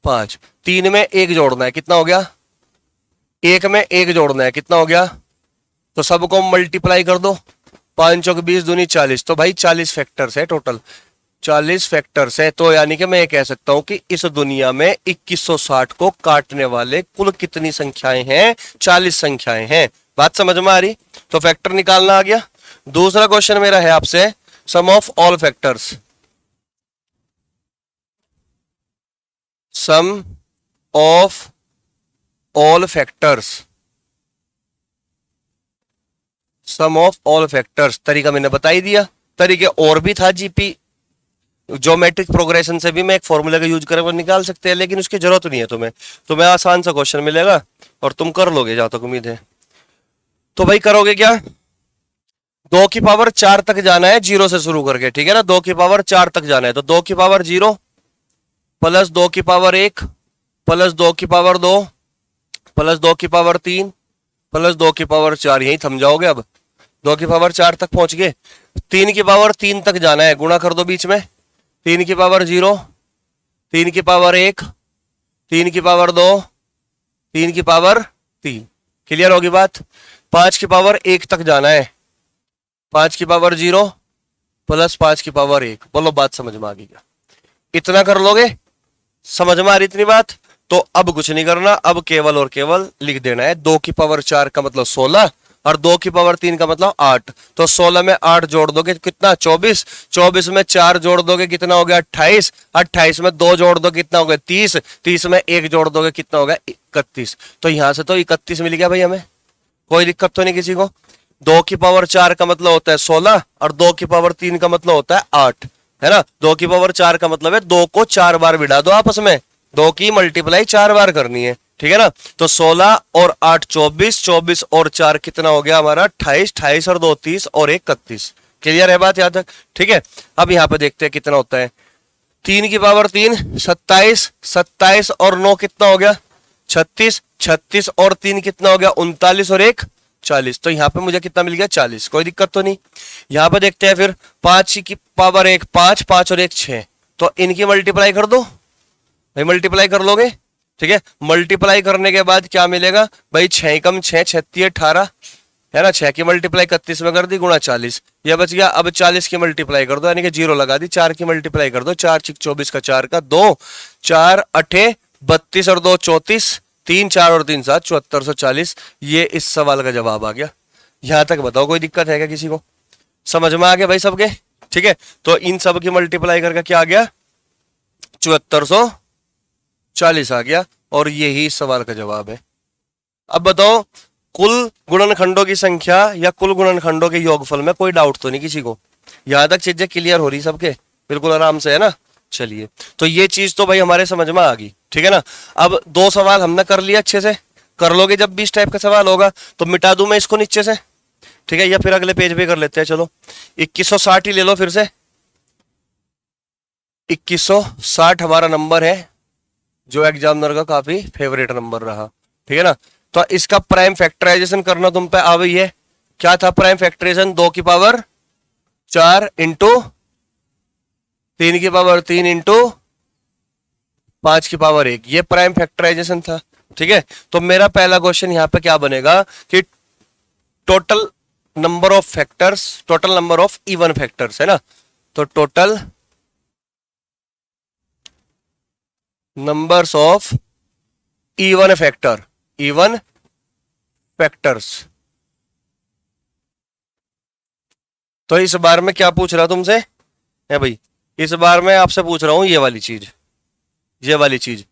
A: 5, 3 में 1 जोड़ना है, कितना हो गया एक में एक जोड़ना है, कितना हो गया? तो सबको मल्टीप्लाई कर दो, 5 चौक 20 दूनी 40, तो भाई 40 फैक्टर्स है टोटल, 40 फैक्टर्स है। तो यानी कि मैं ये कह सकता हूं कि इस दुनिया में 2160 को काटने वाले कुल कितनी संख्याएं हैं? 40 संख्याएं हैं। बात समझ में आ रही? तो फैक्टर निकालना आ गया। दूसरा क्वेश्चन मेरा है आपसे, sum of all factors, sum of all factors, sum of all factors. तरीका मैंने बता ही दिया, तरीके और भी था जीपी ज्योमेट्रिक प्रोग्रेशन से भी मैं एक फॉर्मूला का यूज करके निकाल सकते हैं, लेकिन उसकी जरूरत नहीं है तुम्हें। तुम्हें आसान सा क्वेश्चन मिलेगा और तुम कर लोगे जहां तक उम्मीद है। तो भाई करोगे क्या? 2 की पावर 4 तक जाना है जीरो से शुरू करके, ठीक है ना? 2 की पावर 4 तक जाना है, तो 2 की पावर 0 प्लस 2 की पावर 1 प्लस 2 की पावर 2 प्लस 2 की पावर 3 प्लस 2 की पावर 4, यही थम जाओगे। अब 2 की पावर 4 तक पहुंच गए, 3 की पावर 3 तक जाना है, गुणा कर दो बीच में, 3 की पावर 0, 3 की पावर 1, 3 की पावर 2, 3 की पावर 3। क्लियर होगी बात? 5 की पावर 1 तक जाना है, 5 की पावर 0 प्लस 5 की पावर 1। बोलो बात समझ में आ गई क्या? इतना कर लोगे? समझ में आ रही इतनी बात? तो अब कुछ नहीं करना, अब केवल और केवल लिख देना है 2 की पावर 4 का मतलब 16 और 2 की पावर 3 का मतलब 8। तो 16 में 8 जोड़ दोगे कितना? 24। 24 में 4 जोड़ दोगे कितना हो गया? 28। 28 में 2 जोड़ दो कितना हो गया? 30। 30 में 1 जोड़ दोगे कितना हो गया? 31। तो यहां से तो 31 मिल गया भाई हमें, कोई दिक्कत तो नहीं किसी को। 2 की पावर 4 का मतलब होता है 16 और 2 की पावर 3 का मतलब होता है 8, है ना? 2 की पावर 4 का मतलब है 2 को 4 बार बिठा दो आपस में, 2 की मल्टीप्लाई 4 बार करनी है, ठीक है ना? तो 16 और 8 24, 24 और 4 कितना हो गया हमारा? 28। 28 और 2 30 और 1 31। क्लियर है बात यहां तक? ठीक है। अब यहां पे देखते हैं कितना होता है। 3 की पावर 3 27, 27 और 9 कितना हो गया? 36। 36 और 3 कितना हो गया? 39 और 1 40। तो यहां पे मुझे कितना मिल गया? 40। कोई दिक्कत तो नहीं। यहां पे देखते हैं फिर 5 की पावर 1 5, 5 और 1 6, तो इनकी मल्टीप्लाई कर दो भाई, मल्टीप्लाई कर लोगे, ठीक है? मल्टीप्लाई करने के बाद क्या मिलेगा भाई? 6 कम 6 36 18, है ना? 6 की मल्टीप्लाई 31 में कर दी, गुणा 40, ये बच गया। अब 40 की मल्टीप्लाई कर दो, यानी कि 0 लगा दी। 4 की मल्टीप्लाई कर दो, 4 6 24 का 4 का 2, 4 8 32 और 2 34, 3 4 और 3 7 7440। ये इस सवाल का जवाब आ गया। यहां तक बताओ कोई दिक्कत है क्या किसी को? समझ में आ गया भाई सबके? ठीक है। तो इन सब की मल्टीप्लाई करके क्या आ गया? 7440 आ गया, और यही इस सवाल का जवाब है। अब बताओ, कुल गुणनखंडों की संख्या या कुल गुणनखंडों के योगफल में कोई डाउट तो नहीं किसी को? यहां तक चीजें क्लियर हो रही सबके? बिल्कुल आराम से, है ना? चलिए, तो ये चीज तो भाई हमारे समझ में आ गई, ठीक है ना? अब 2 सवाल हमने कर लिया, अच्छे से कर लोगे। जब 20 टाइप का सवाल होगा तो मिटा दूं मैं इसको नीचे से, ठीक है? या फिर अगले पेज पे कर लेते हैं। चलो 2160 ही ले लो फिर से। 2160 हमारा नंबर है, जो एग्जामिनर का काफी फेवरेट नंबर रहा, ठीक है ना? तो इसका प्राइम फैक्टराइजेशन करना तुम पे आ गई है। क्या था प्राइम फैक्टराइजेशन? 2 की पावर 4 इंटू 3 की पावर 3 इंटू 5 की पावर 1, ये प्राइम फैक्टराइजेशन था, ठीक है? तो मेरा पहला क्वेश्चन यहां पे क्या बनेगा कि total number of factors, total number of even factors, है ना? तो total numbers of even factor, even factors. तो इस बार में क्या पूछ रहा तुमसे है भाई? इस बार मैं आपसे पूछ रहा हूं ये वाली चीज, ये वाली चीज,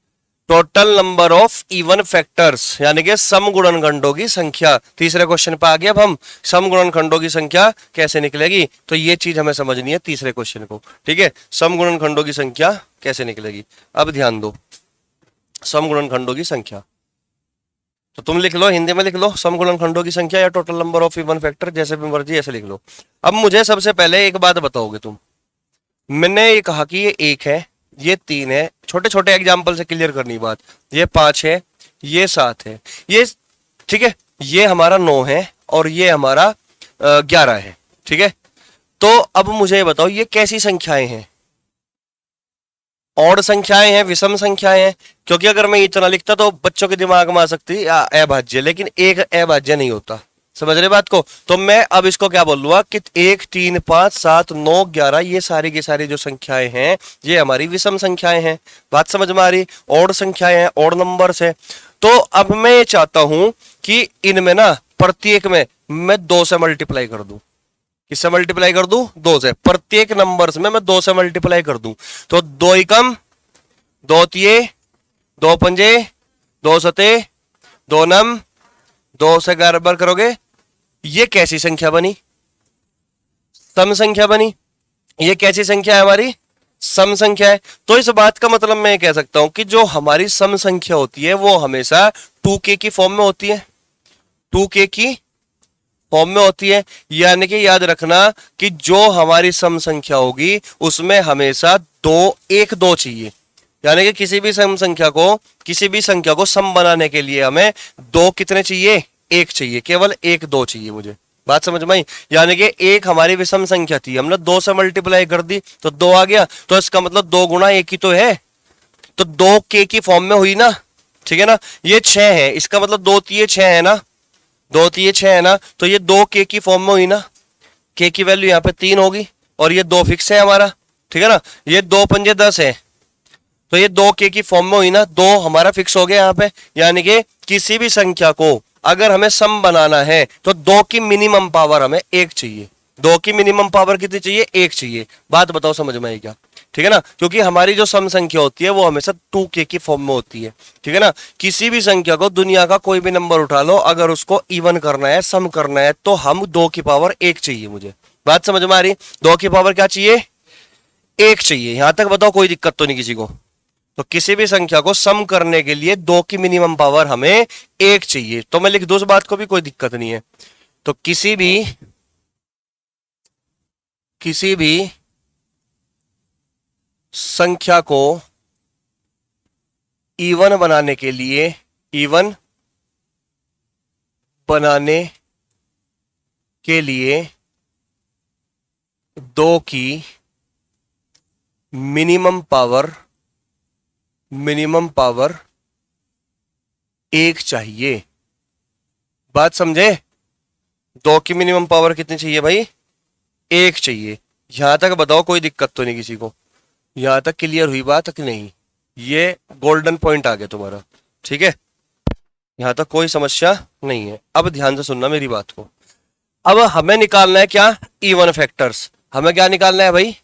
A: total number of even factors, यानी कि सम गुणनखंडों की संख्या। तीसरे क्वेश्चन पे आ गए अब हम, सम गुणनखंडों की संख्या कैसे निकलेगी? तो ये चीज हमें समझनी है तीसरे क्वेश्चन को, ठीक है? सम गुणनखंडों की संख्या कैसे निकलेगी? अब ध्यान दो, सम गुणनखंडों की संख्या, तो तुम लिख लो, हिंदी में लिख लो, सम गुणनखंडों की संख्या या total number of even factor, जैसे भी मर्जी ऐसे लिख लो। अब मुझे सबसे पहले एक बात बताओगे तुम, मैंने ये कहा कि ये 1 है, ये 3 है, छोटे छोटे एग्जाम्पल से क्लियर करनी बात, ये 5 है, ये 7 है, ये, ठीक है, ये हमारा 9 है और ये हमारा 11 है, ठीक है? तो अब मुझे बताओ ये कैसी संख्याएं हैं? और संख्याएं हैं, विषम संख्याएं हैं, क्योंकि अगर मैं इतना लिखता तो बच्चों के दिमाग में आ सकती अभाज्य, लेकिन एक अभाज्य नहीं होता। समझ रहे बात को? तो मैं अब इसको क्या बोल लूंगा कि 1, 3, 5, 7, 9, 11 ये सारी की सारी जो संख्याएं हैं ये हमारी विषम संख्याएं हैं। बात समझ में आ रही? और संख्याएं हैं, और नंबर्स हैं। तो अब मैं चाहता हूं कि इनमें ना प्रत्येक में मैं 2 से मल्टीप्लाई कर दूं। किससे मल्टीप्लाई कर दूं? 2 से। प्रत्येक नंबर्स में मैं 2 से मल्टीप्लाई कर दूं। तो 2 एकम 2 तिये 2 पंजे 2 सते 2 नम 2 से बराबर करोगे। ये कैसी संख्या बनी? सम संख्या बनी। ये कैसी संख्या है? हमारी सम संख्या है। तो इस बात का मतलब मैं कह सकता हूं कि जो हमारी सम संख्या होती है वो हमेशा 2k की फॉर्म में होती है। 2k की फॉर्म में होती है। यानी कि याद रखना कि जो हमारी सम संख्या होगी उसमें हमेशा 2 चाहिए। यानी कि किसी भी संख्या को सम बनाने के लिए हमें 2 कितने चाहिए? 1 चाहिए। केवल 1 2 चाहिए मुझे। बात समझ में आई? यानी कि 1 हमारी विषम संख्या थी, हमने 2 से मल्टीप्लाई कर दी तो 2 आ गया। तो इसका मतलब 2 गुणा 1 ही तो है, तो 2k की फॉर्म में हुई ना। ठीक है ना? ये 6 है, इसका मतलब 2 तिये 6 है ना। 2 तिये 6 है ना, तो ये 2k की फॉर्म में हुई ना। k की वैल्यू यहाँ पे 3 होगी और ये 2 फिक्स है हमारा। ठीक है ना? ये 2 पंजे 10 है, तो ये 2k की फॉर्म में हुई ना। 2 हमारा फिक्स हो गया यहाँ पे। यानी कि किसी भी संख्या को अगर हमें सम बनाना है तो 2 की मिनिमम पावर हमें 1 चाहिए। 2 की मिनिमम पावर कितनी चाहिए? 1 चाहिए। बात बताओ समझ में आई क्या? ठीक है ना? क्योंकि हमारी जो सम संख्या होती है वो हमेशा 2k की फॉर्म में होती है। ठीक है ना? किसी भी संख्या को, दुनिया का कोई भी नंबर उठा लो, अगर उसको इवन करना है, सम करना है, तो हम 2 की पावर 1 चाहिए मुझे। बात समझ में आ रही? 2 की पावर क्या चाहिए? 1 चाहिए। यहां तक बताओ कोई दिक्कत तो नहीं किसी को? तो किसी भी संख्या को सम करने के लिए 2 की मिनिमम पावर हमें 1 चाहिए। तो मैं लिख दूं उस बात को भी, कोई दिक्कत नहीं है। तो किसी भी संख्या को इवन बनाने के लिए 2 की मिनिमम पावर 1 चाहिए। बात समझे? 2 की मिनिमम पावर कितनी चाहिए भाई? 1 चाहिए। यहां तक बताओ कोई दिक्कत तो नहीं किसी को? यहां तक क्लियर हुई बात कि नहीं? ये गोल्डन पॉइंट आ गया तुम्हारा। ठीक है? यहां तक कोई समस्या नहीं है। अब ध्यान से सुनना मेरी बात को। अब हमें निकालना है क्या? Even factors. हमें क्या निकालना है भाई?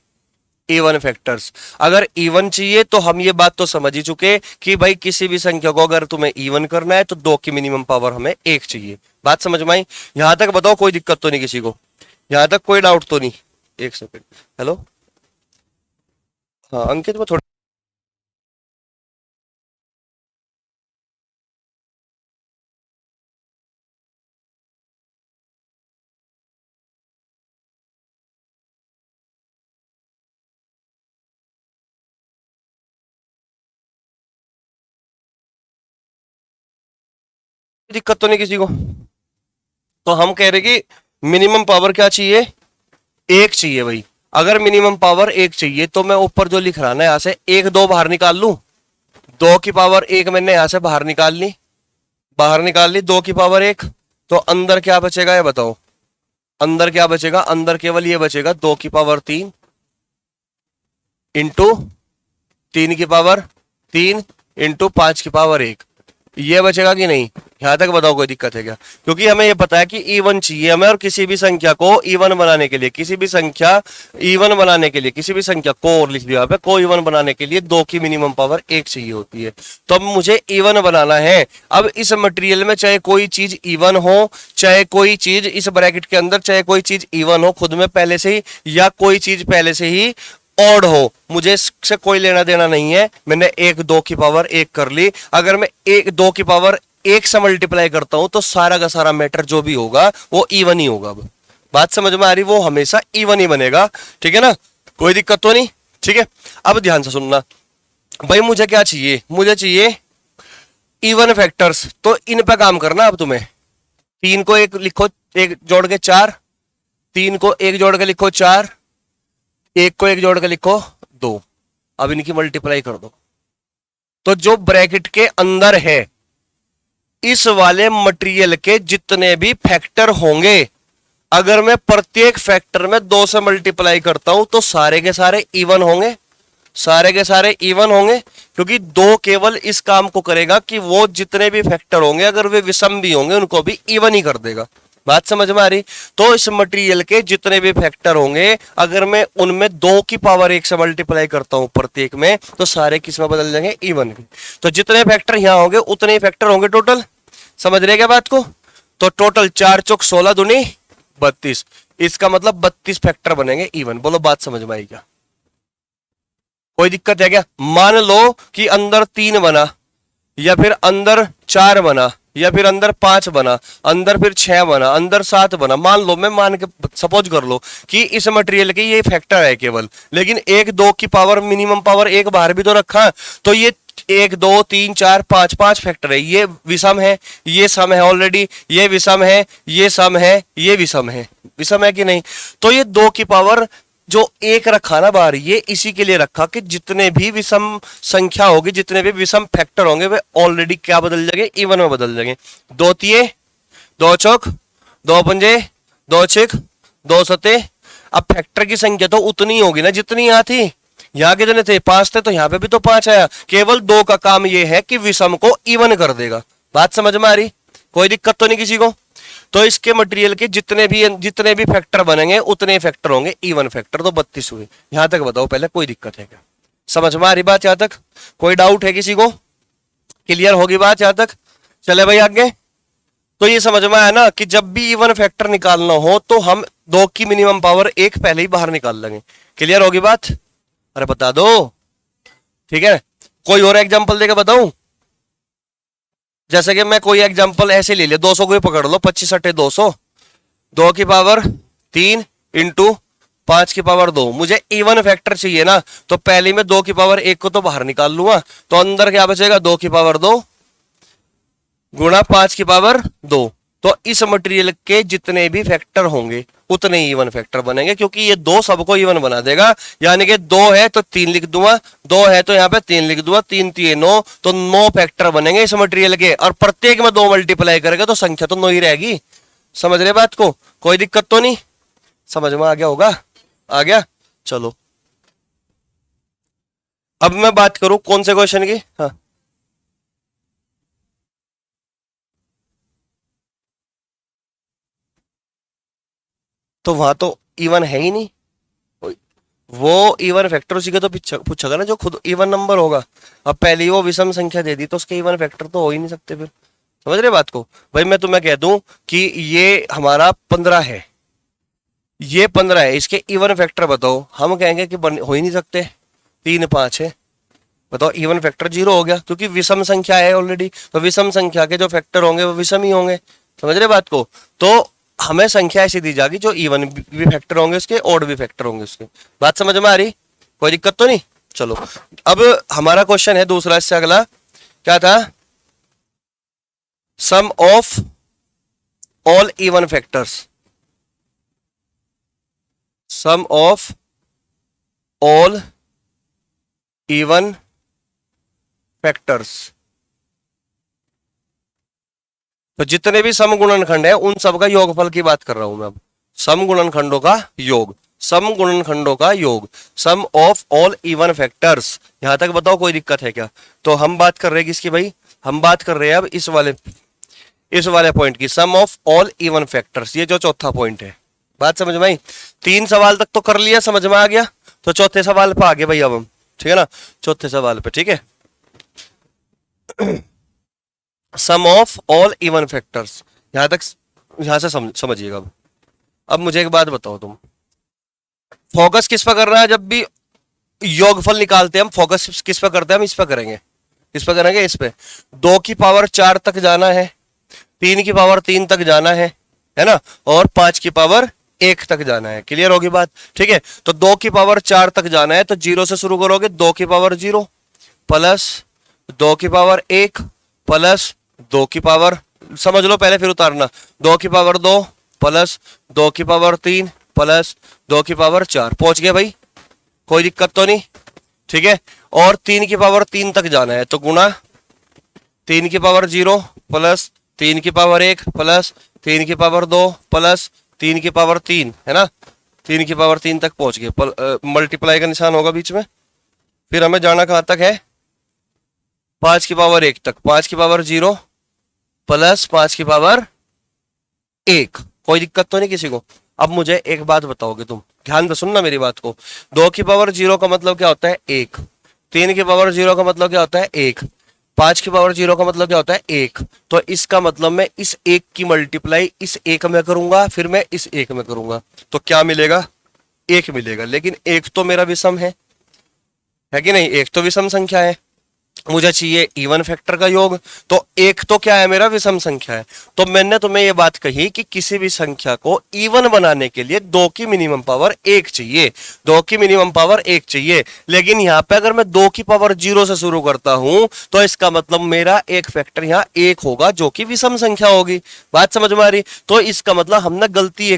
A: Even factors. अगर इवन चाहिए तो हम ये बात तो समझ ही चुके कि भाई किसी भी संख्या को अगर तुम्हें इवन करना है तो 2 की मिनिमम पावर हमें 1 चाहिए। बात समझ में आई? यहां तक बताओ कोई दिक्कत तो नहीं किसी को? यहां तक कोई डाउट तो नहीं? एक सेकंड। हेलो, हाँ अंकित, वो थोड़ी दिक्कत तो नहीं किसी को? तो हम कह रहे कि मिनिमम पावर क्या चाहिए? 1 चाहिए भाई। अगर मिनिमम पावर 1 चाहिए तो मैं ऊपर जो लिख रहा ना, यहां से 1 2 बाहर निकाल लूं। 2 की पावर 1 मैंने यहां से बाहर निकाल ली। 2 की पावर 1। तो अंदर क्या बचेगा ये बताओ? अंदर क्या बचेगा? अंदर केवल ये बचेगा 2 की पावर 3 इंटू 3 की पावर 3 इंटू 5 की पावर 1। ये बचेगा कि नहीं? यहां तक बताओ कोई दिक्कत है क्या? क्योंकि हमें ये पता है कि इवन चाहिए हमें, और किसी भी संख्या को इवन बनाने के लिए, किसी भी संख्या को, और लिख दिया को इवन बनाने के लिए 2 की मिनिमम पावर 1 चाहिए होती है। तो अब मुझे इवन बनाना है। अब इस मटेरियल में चाहे कोई चीज इवन हो, चाहे कोई चीज इस ब्रैकेट के अंदर, चाहे कोई चीज इवन हो खुद में पहले से ही, या कोई चीज पहले से ही ऑड हो, मुझे इससे कोई लेना देना नहीं है। मैंने 1 2 की पावर 1 कर ली। अगर मैं 1 2 की पावर 1 से मल्टीप्लाई करता हूं तो सारा का सारा मैटर जो भी होगा वो इवन ही होगा। अब बात समझ में आ रही? वो हमेशा इवन ही बनेगा। ठीक है ना? कोई दिक्कत तो नहीं? ठीक है, अब ध्यान से सुनना भाई। मुझे क्या चाहिए? मुझे चाहिए इवन फैक्टर्स। तो इन पे काम करना। अब तुम्हें 3 को 1 लिखो, 1 जोड़ के 4, 3 को 1 जोड़ के लिखो 4, 1 को 1 जोड़ के लिखो 2। अब इनकी मल्टीप्लाई कर दो, तो जो ब्रैकेट के अंदर है इस वाले मटेरियल के जितने भी फैक्टर होंगे, अगर मैं प्रत्येक फैक्टर में 2 से मल्टीप्लाई करता हूं तो सारे के सारे इवन होंगे, सारे के सारे इवन होंगे, क्योंकि 2 केवल इस काम को करेगा कि वो जितने भी फैक्टर होंगे अगर वे विषम भी होंगे उनको भी इवन ही कर देगा। बात समझ में आ रही? तो इस मटेरियल के जितने भी फैक्टर होंगे अगर मैं उनमें 2 की पावर 1 से मल्टीप्लाई करता हूं प्रत्येक में, तो सारे किस में बदल जाएंगे? इवन के। तो जितने फैक्टर यहां होंगे उतने ही फैक्टर होंगे टोटल। समझ रहे क्या बात को? तो टोटल 4 चौक 16 दूनी 32, इसका मतलब 32 फैक्टर बनेंगे इवन। बोलो बात समझ में आई क्या? कोई दिक्कत है क्या? मान लो कि अंदर 3 बना, या फिर अंदर 4 बना, या फिर अंदर 5 बना, अंदर फिर 6 बना, अंदर 7 बना। मान लो, मैं मान के सपोज कर लो कि इस मटेरियल के ये फैक्टर है केवल, लेकिन 1 2 की पावर मिनिमम पावर 1 बाहर भी तो रखा, तो ये 1 2 3 4 5 5 फैक्टर है। ये विषम है, ये सम है ऑलरेडी, ये विषम है, ये सम है, ये विषम है। विषम है कि नहीं? तो ये 2 की पावर जो 1 रखा ना बाहर, ये इसी के लिए रखा कि जितने भी विषम संख्या होगी, जितने भी विषम फैक्टर होंगे वे ऑलरेडी क्या बदल जाएंगे? इवन में बदल जाएंगे। 2 तिये 2 चौक 2 पंजे 2 छिक 2 सते। अब फैक्टर की संख्या तो उतनी होगी ना जितनी यहां थी। यहां कितने थे? 5 थे, तो यहां पे भी तो 5 आया। केवल 2 का काम ये है कि विषम को इवन कर देगा। बात समझ में आ रही? कोई दिक्कत तो नहीं किसी को? तो इसके मटेरियल के जितने भी फैक्टर बनेंगे उतने फैक्टर होंगे इवन फैक्टर। तो 32 हुए। यहां तक बताओ पहले, कोई दिक्कत है क्या? समझ में आ रही बात यहां तक? कोई डाउट है किसी को? क्लियर होगी बात यहां तक? चले भाई आगे। तो ये समझ में आया ना कि जब भी इवन फैक्टर निकालना हो तो हम 2 की मिनिमम पावर 1 पहले ही बाहर निकाल लेंगे। क्लियर होगी बात? अरे बता दो, ठीक है। कोई और एग्जांपल देके बताऊं? जैसे कि मैं कोई एग्जांपल ऐसे ले लिया, 200 को ही पकड़ लो, 25 अट्ठे 200, 2 की पावर 3 इंटू 5 की पावर 2। मुझे इवन फैक्टर चाहिए ना, तो पहले में 2 की पावर 1 को तो बाहर निकाल लूंगा, तो अंदर क्या बचेगा? 2 की पावर 2 गुणा 5 की पावर 2। तो इस मटेरियल के जितने भी फैक्टर होंगे उतने ही इवन फैक्टर बनेंगे, क्योंकि ये 2 सबको इवन बना देगा। यानी कि 2 है तो 3 लिख दूंगा, 2 है तो यहाँ पे 3 लिख दूंगा, 3 3 9, तो 9 फैक्टर बनेंगे इस मटेरियल के। और प्रत्येक में 2 मल्टीप्लाई करेगा तो संख्या तो 9 ही रहेगी। समझ रहे बात को? कोई दिक्कत तो नहीं? समझ में आ गया होगा? आ गया? चलो अब मैं बात करूं कौन से क्वेश्चन की। हाँ, तो वहां तो इवन है ही नहीं। वो इवन फैक्टर उसी का तो पूछेगा ना जो खुद इवन नंबर होगा। अब पहले ही वो विषम संख्या दे दी तो उसके इवन फैक्टर तो हो ही नहीं सकते फिर। समझ रहे बात को? भाई मैं तुम्हें कह दूं कि ये हमारा 15 है, ये 15 है, इसके इवन फैक्टर बताओ, हम कहेंगे कि हो ही नहीं सकते, 3 5 है। बताओ इवन फैक्टर 0 हो गया, क्योंकि विषम संख्या है ऑलरेडी। तो विषम संख्या के जो फैक्टर होंगे वो विषम ही होंगे। समझ रहे बात को? तो हमें संख्या ऐसी दी जाएगी जो इवन भी फैक्टर होंगे उसके, ऑड भी फैक्टर होंगे उसके। बात समझ में आ रही? कोई दिक्कत तो नहीं? चलो अब हमारा क्वेश्चन है दूसरा, इससे अगला क्या था? Sum of all even factors. Sum of all even factors. तो जितने भी सम गुणनखंड है उन सब का योगफल की बात कर रहा हूं मैं अब। सम गुणनखंडों का योग, सम गुणनखंडों का योग, सम ऑफ ऑल इवन फैक्टर्स। यहां तक बताओ कोई दिक्कत है क्या? तो हम बात कर रहे हैं किसकी भाई? हम बात कर रहे हैं अब इस वाले पॉइंट की, सम ऑफ ऑल इवन फैक्टर्स। ये जो चौथा पॉइंट है। बात समझ में आई? 3 सवाल तक तो कर लिया, समझ में आ गया। तो चौथे सवाल पे आगे भाई अब हम, ठीक है ना? चौथे सवाल पे, ठीक है। Sum of all even factors, यहां तक यहां से समझिएगा। अब मुझे एक बात बताओ, तुम फोकस किस पर कर रहा है? जब भी योगफल निकालते हैं हम फोकस किस पर करते हैं? हम इस पर करेंगे। किस पर करेंगे? इस पे। 2 की पावर 4 तक जाना है, 3 की पावर 3 तक जाना है ना, और 5 की पावर 1 तक जाना है। क्लियर होगी बात? ठीक है। तो 2 की पावर 4 तक जाना है तो 0 से शुरू करोगे, 2 की पावर 0 प्लस 2 की पावर 1 प्लस 2 की पावर, समझ लो पहले फिर उतारना, 2 की पावर 2 प्लस 2 की पावर 3 प्लस 2 की पावर 4। पहुंच गए भाई? कोई दिक्कत तो नहीं? ठीक है, और 3 की पावर 3 तक जाना है तो गुणा 3 की पावर 0 प्लस 3 की पावर 1 प्लस 3 की पावर 2 प्लस 3 की पावर 3, है ना, 3 की पावर 3 तक पहुंच गए, मल्टीप्लाई का निशान होगा बीच में। फिर हमें जाना कहां तक है, 5 की पावर 1 तक, 5 की पावर 0 प्लस 5 की पावर 1। कोई दिक्कत तो नहीं किसी को। अब मुझे एक बात बताओगे तुम, ध्यान से सुनना मेरी बात को। 2 की पावर 0 का मतलब क्या होता है 1, 3 की पावर 0 का मतलब क्या होता है 1, 5 की पावर 0 का मतलब क्या होता है 1। तो इसका मतलब मैं इस 1 की मल्टीप्लाई इस 1 में करूंगा, फिर मैं इस 1 में करूंगा, तो क्या मिलेगा, 1 मिलेगा। लेकिन 1 तो मेरा विषम है कि नहीं, 1 तो विषम संख्या है, मुझे चाहिए इवन फैक्टर का योग, तो 1 तो क्या है मेरा विषम संख्या है। तो मैंने तुम्हें यह बात कही कि किसी भी संख्या को इवन बनाने के लिए 2 की मिनिमम पावर 1 चाहिए, 2 की मिनिमम पावर 1 चाहिए। लेकिन यहां पे अगर मैं 2 की पावर 0 से शुरू करता हूं तो इसका मतलब मेरा एक फैक्टर यहां 1 होगा जो कि विषम संख्या होगी। बात समझ में आ रही। तो इसका मतलब हमने गलती ये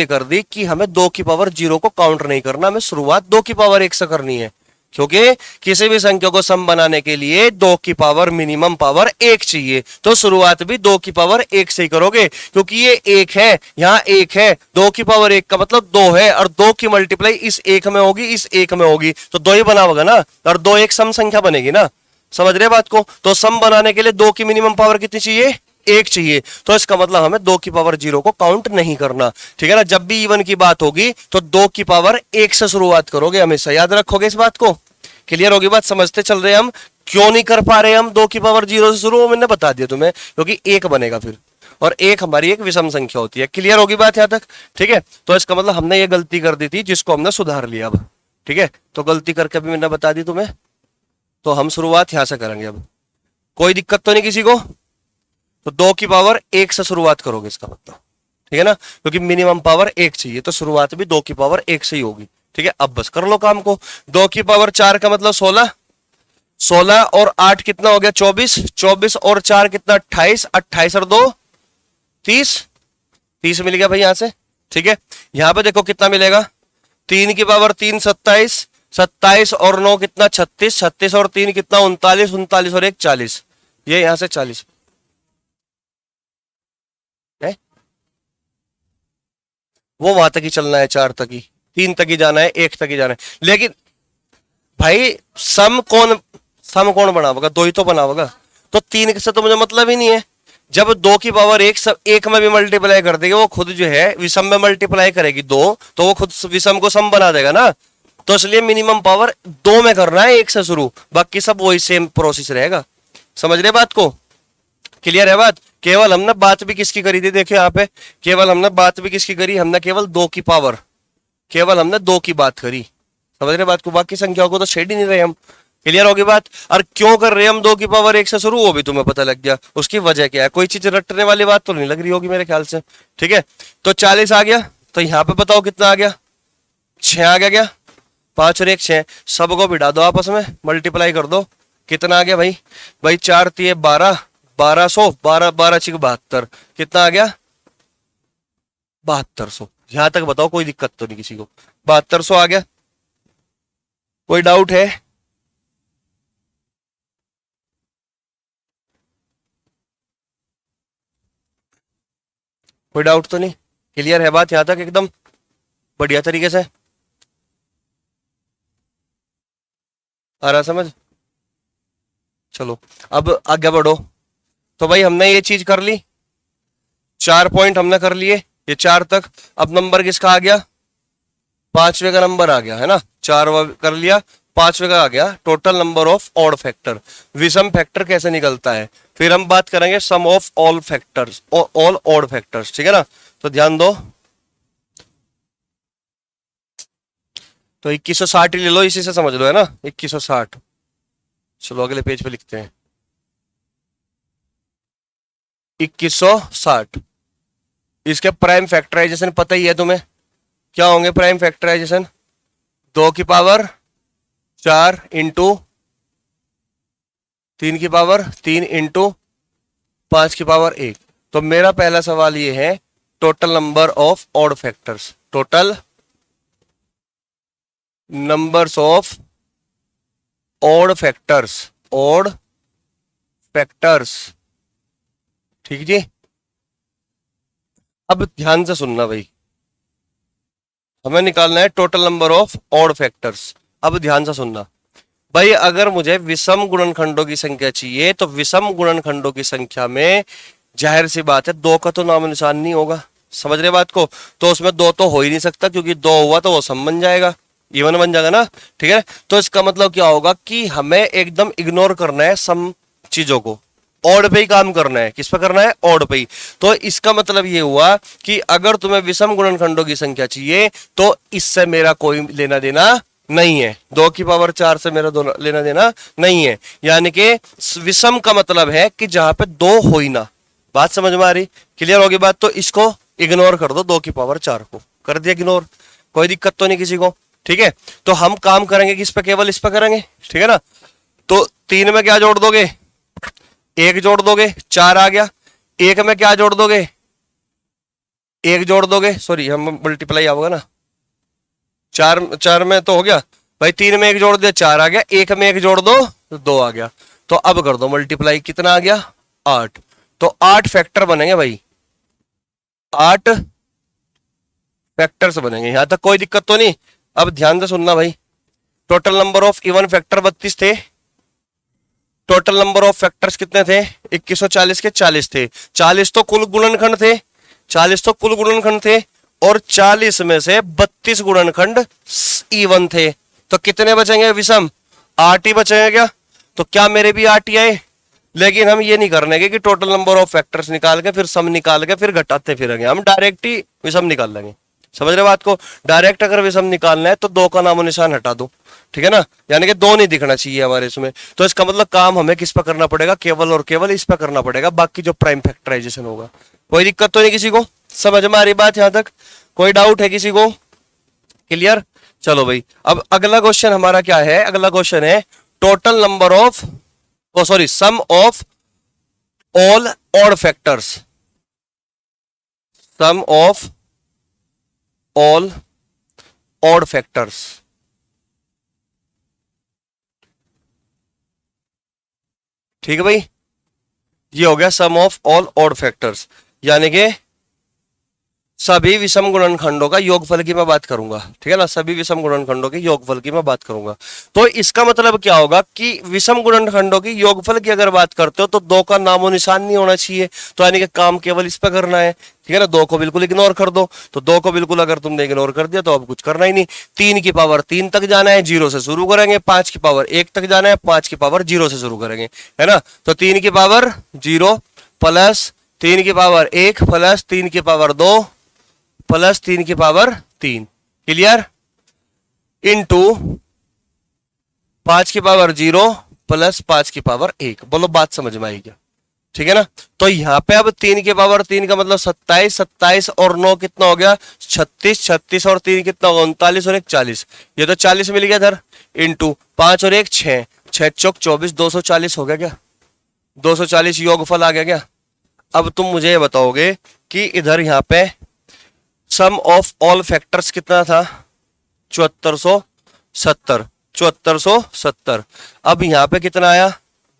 A: कर दी कि हमें 2 की पावर 0 को काउंट नहीं करना, हमें शुरुआत 2 की पावर 1 से करनी है, क्योंकि किसी भी संख्या को सम बनाने के लिए 2 की पावर मिनिमम पावर 1 चाहिए। तो शुरुआत भी 2 की पावर 1 से ही करोगे, क्योंकि ये 1 है, यहां 1 है, 2 की पावर 1 का मतलब 2 है, और 2 की मल्टीप्लाई इस 1 में होगी, इस 1 में होगी, तो 2 ही बना होगा ना, और 2 एक सम संख्या बनेगी ना। समझ रहे बात को। तो सम बनाने के लिए 2 की मिनिमम पावर कितनी चाहिए, 1 चाहिए। तो इसका मतलब हमें 2 की पावर 0 को काउंट नहीं करना, ठीक है ना। जब भी इवन की बात होगी तो 2 की पावर 1 से शुरुआत करोगे, हमेशा याद रखोगे इस बात को। क्लियर होगी बात, समझते चल रहे हैं हम। क्यों नहीं कर पा रहे हम 2 की पावर 0 से शुरू, वो मैंने बता दिया तुम्हें, क्योंकि 1 बनेगा फिर, और 1 हमारी एक विषम संख्या होती है। क्लियर होगी बात यहां तक, ठीक है। तो इसका मतलब हमने ये गलती कर दी थी जिसको हमने सुधार लिया अब, ठीक है। तो गलती करके भी मैंने बता दी तुम्हें, तो हम शुरुआत यहां से करेंगे अब। कोई दिक्कत तो नहीं किसी को। तो 2 की पावर 1 से शुरुआत करोगे इसका मतलब, ठीक है ना, क्योंकि मिनिमम पावर 1 चाहिए, तो शुरुआत भी 2 की पावर 1 से ही होगी, ठीक है। अब बस कर लो काम को। 2 की पावर 4 का मतलब 16, 16 और 8 कितना हो गया 24, 24 और 4 कितना 28, 28 और 2 30, 30 मिल गया भाई यहां से, ठीक है। यहां पे देखो कितना मिलेगा, 3 की पावर 3 27, 27 और 9 कितना 36, 36 और 3 कितना 39, 39 और 1 40, ये यहां से 40 है। वो वहां तक ही चलना है, 4 तक ही, 3 तक ही जाना है, 1 तक ही जाना है। लेकिन भाई सम कौन बनावेगा, 2 ही तो बनावेगा। तो 3 से तो मुझे मतलब ही नहीं है। जब 2 की पावर 1 सब 1 में भी मल्टीप्लाई कर देगी, वो खुद जो है विषम में मल्टीप्लाई करेगी 2, तो वो खुद विषम को सम बना देगा ना। तो इसलिए मिनिमम पावर 2 में करना है 1 से शुरू, बाकी सब वही सेम प्रोसेस रहेगा। समझ रहे बात को, क्लियर है बात। केवल हमने बात भी किसकी करी थी, देखो यहाँ पे, केवल हमने बात भी किसकी करी, हमने केवल 2 की पावर, केवल हमने 2 की बात करी। समझ रहे बात को, बाकी संख्याओं को तो छेड़ ही नहीं रहे हम। क्लियर होगी बात। और क्यों कर रहे हैं हम 2 की पावर 1 से शुरू, वो भी तुम्हें पता लग गया, उसकी वजह क्या है। कोई चीज रटने वाली बात तो नहीं लग रही होगी मेरे ख्याल से, ठीक है। तो 40 आ गया, तो यहां पे बताओ कितना आ गया, 6 आ गया क्या, 5 और 1 6, सबको भिड़ा दो आपस में, मल्टीप्लाई कर दो, कितना आ गया भाई, भाई 4 3 12, 1200, 12 12 6 72, कितना आ गया 7200। यहां तक बताओ कोई दिक्कत तो नहीं किसी को, 7200 आ गया। कोई डाउट है, कोई डाउट तो नहीं, क्लियर है बात यहां तक एकदम बढ़िया तरीके से आ रहा समझ। चलो अब आगे बढ़ो। तो भाई हमने ये चीज कर ली, 4 पॉइंट हमने कर लिए, ये 4 तक। अब नंबर किसका आ गया, 5वें का नंबर आ गया, है ना। 4 कर लिया, 5वें का आ गया total number of odd factor. विषम फैक्टर कैसे निकलता है, फिर हम बात करेंगे sum of all factors, all odd factors, ठीक है ना। तो ध्यान दो, तो 2160 ले लो, इसी से समझ लो, है ना, 2160। चलो अगले पेज पे लिखते हैं 2160। इसके प्राइम फैक्टराइजेशन पता ही है तुम्हें, क्या होंगे प्राइम फैक्टराइजेशन, 2 की पावर 4 इंटू 3 की पावर 3 इंटू 5 की पावर 1। तो मेरा पहला सवाल ये है, total number of odd factors, total numbers of odd factors, odd factors, ठीक जी। अब ध्यान से सुनना भाई, हमें निकालना है total number of odd factors. अब ध्यान से सुनना भाई, अगर मुझे विषम गुणनखंडों की संख्या चाहिए तो विषम गुणनखंडों की संख्या में जाहिर सी बात है दो का तो नाम निशान नहीं होगा, समझ रहे बात को। तो उसमें दो तो हो ही नहीं सकता, क्योंकि दो हुआ तो वो सम बन जाएगा, इवन बन जाएगा ना, ठीक है। तो इसका मतलब क्या होगा कि हमें एकदम इग्नोर करना है सम चीजों को, ऑड पे ही काम करना है। किस पे करना है? ऑड पे ही। तो इसका मतलब ये हुआ कि अगर तुम्हें विषम गुणनखंडों की संख्या चाहिए तो इससे मेरा कोई लेना देना नहीं है, 2 की पावर 4 से मेरा लेना देना नहीं है। यानी कि विषम का मतलब है कि जहां पे दो हो ही ना। बात समझ में आ रही? क्लियर होगी बात? तो इसको इग्नोर कर दो, 2 की पावर 4 को कर दिया इग्नोर, कोई दिक्कत तो नहीं किसी को, ठीक है। तो हम काम करेंगे किस पे? केवल इस पे करेंगे, ठीक है ना। तो 3 में क्या जोड़ दोगे? 1 जोड़ दोगे, 4 आ गया। 1 में क्या जोड़ दोगे? 1 जोड़ दोगे, सॉरी हम मल्टीप्लाई होगा ना, 4 में तो हो गया भाई, 3 में 1 जोड़ दिया 4 आ गया, 1 में 1 जोड़ दो तो 2 आ गया। तो अब कर दो मल्टीप्लाई, कितना आ गया? 8। तो 8 फैक्टर बनेंगे भाई, 8 फैक्टर्स बनेंगे। यहां तक कोई दिक्कत तो नहीं? अब ध्यान से सुनना भाई, total number of even factor 32 थे, टोटल नंबर ऑफ फैक्टर्स कितने थे? 2140 के 40 थे। 40 तो कुल गुणनखंड थे, 40 तो कुल गुणनखंड थे, और 40 में से 32 गुणनखंड इवन थे। तो कितने बचेंगे विषम? 8 ही बचेंगे क्या? तो क्या मेरे भी 8 ही आए? लेकिन हम ये नहीं करने के कि टोटल नंबर ऑफ फैक्टर्स निकाल के फिर सम निकाल के फिर घटाते फिरेंगे, हम डायरेक्ट ही विषम निकाल लेंगे। समझ रहे बात को? डायरेक्ट अगर विषम निकालना है तो 2 का नामो निशान हटा दो, ठीक है ना, यानी कि 2 नहीं दिखना चाहिए हमारे इसमें। तो इसका मतलब काम हमें किस पर करना पड़ेगा? केवल और केवल इस पर करना पड़ेगा, बाकी जो प्राइम फैक्टराइजेशन होगा। कोई दिक्कत तो नहीं किसी को? समझ में आ रही बात यहां तक? कोई डाउट है किसी को? क्लियर? चलो भाई, अब अगला क्वेश्चन हमारा क्या है? अगला क्वेश्चन है total number of, oh sorry, sum of all odd factors, sum of all odd factors. ठीक है भाई, ये हो गया sum of all odd factors, यानी कि सभी विषम गुणनखंडों का योगफल की मैं बात करूंगा, ठीक है ना, सभी विषम गुणनखंडों के योगफल की मैं बात करूंगा। तो इसका मतलब क्या होगा कि विषम गुणनखंडों की योगफल की अगर बात करते हो तो 2 का नामो निशान नहीं होना चाहिए। तो यानी कि काम केवल इस पर करना है, ठीक है ना। 2 को बिल्कुल इग्नोर कर दो, तो 2 को बिल्कुल अगर तुमने इग्नोर कर दिया तो अब कुछ करना ही नहीं। 3 की पावर 3 तक जाना है, 0 से शुरू करेंगे। 5 की पावर 1 तक जाना है, 5 की पावर 0 से शुरू करेंगे, है ना। तो 3 की पावर 0 प्लस 3 की पावर 1 प्लस 3 की पावर 2 प्लस 3 की पावर 3, क्लियर, इनटू 5 की पावर 0 प्लस 5 की पावर 1। बोलो बात समझ में आई क्या? ठीक है ना। तो यहां पे अब 3 की पावर 3 का मतलब 27, 27 और 9 कितना हो गया? 36, 36 और 3 कितना होगा? 39 और 1 40, ये तो 40 मिल गया इधर, इंटू 5 और 1 6, 6 चौक 24, 240 हो गया क्या? 240 योगफल आ गया क्या? अब तुम मुझे ये बताओगे कि इधर यहां पे सम ऑफ ऑल फैक्टर्स कितना था? 7470, 7470। अब यहां पे कितना आया?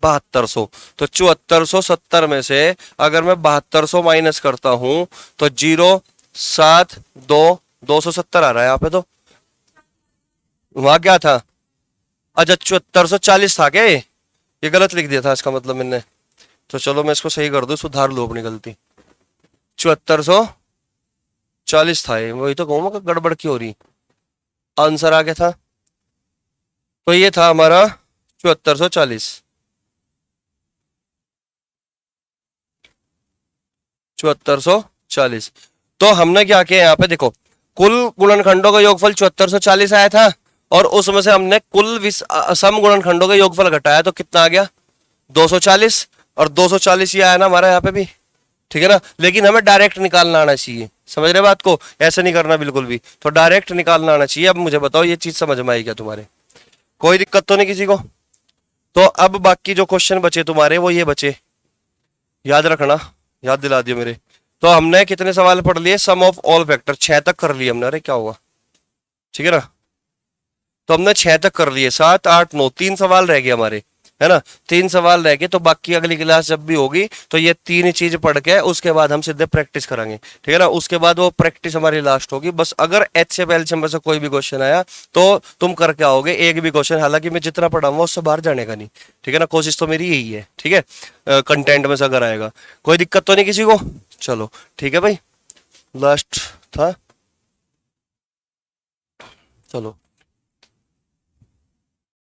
A: 7200। तो 7470 में से अगर मैं 7200 माइनस करता हूं तो 072 270 आ रहा है यहाँ पे। तो वहां क्या था? अच्छा 7440 था क्या? ये गलत लिख दिया था इसका मतलब मैंने, तो चलो मैं इसको सही कर दूं, सुधार लो अपनी गलती। 7440 था ये, वही तो कहूँ मैं गड़बड़ क्यों हो रही। आंसर आ गया था, तो ये था हमारा 7440, 7440। तो हमने क्या किया यहाँ पे देखो, कुल गुणनखंडों का योगफल 7440 आया था, और उसमें से हमने कुल सम गुणनखंडों का योगफल घटाया तो कितना आ गया? 240, और 240 ये आया ना हमारा यहाँ पे भी, ठीक है ना। लेकिन हमें डायरेक्ट निकालना आना चाहिए, समझ रहे बात को? ऐसे नहीं करना बिल्कुल भी, तो डायरेक्ट निकालना आना चाहिए। अब मुझे बताओ ये चीज समझ में आई क्या तुम्हारे? कोई दिक्कत तो नहीं किसी को? तो अब बाकी जो क्वेश्चन बचे तुम्हारे वो ये बचे, याद रखना, याद दिला दियो मेरे। तो हमने कितने सवाल पढ़ लिए? सम ऑफ ऑल फैक्टर 6 तक कर लिए हमने। अरे क्या हुआ, ठीक है ना। तो हमने 6 तक कर लिए, 7 8 9, 3 सवाल रह गए हमारे, है ना। 3 सवाल रह गए, तो बाकी अगली क्लास जब भी होगी तो ये 3 ही चीज पढ़ के उसके बाद हम सीधे प्रैक्टिस करेंगे, ठीक है ना। उसके बाद वो प्रैक्टिस हमारी लास्ट होगी। बस अगर एच से एलसीएम में से कोई भी क्वेश्चन आया तो तुम करके आओगे एक भी क्वेश्चन, हालांकि मैं जितना पढ़ाऊंगा उससे बाहर जाने का नहीं, ठीक है ना। कोशिश तो मेरी यही है, ठीक है। कंटेंट में से अगर आएगा, कोई दिक्कत तो नहीं किसी को। चलो ठीक है भाई, लास्ट था, चलो।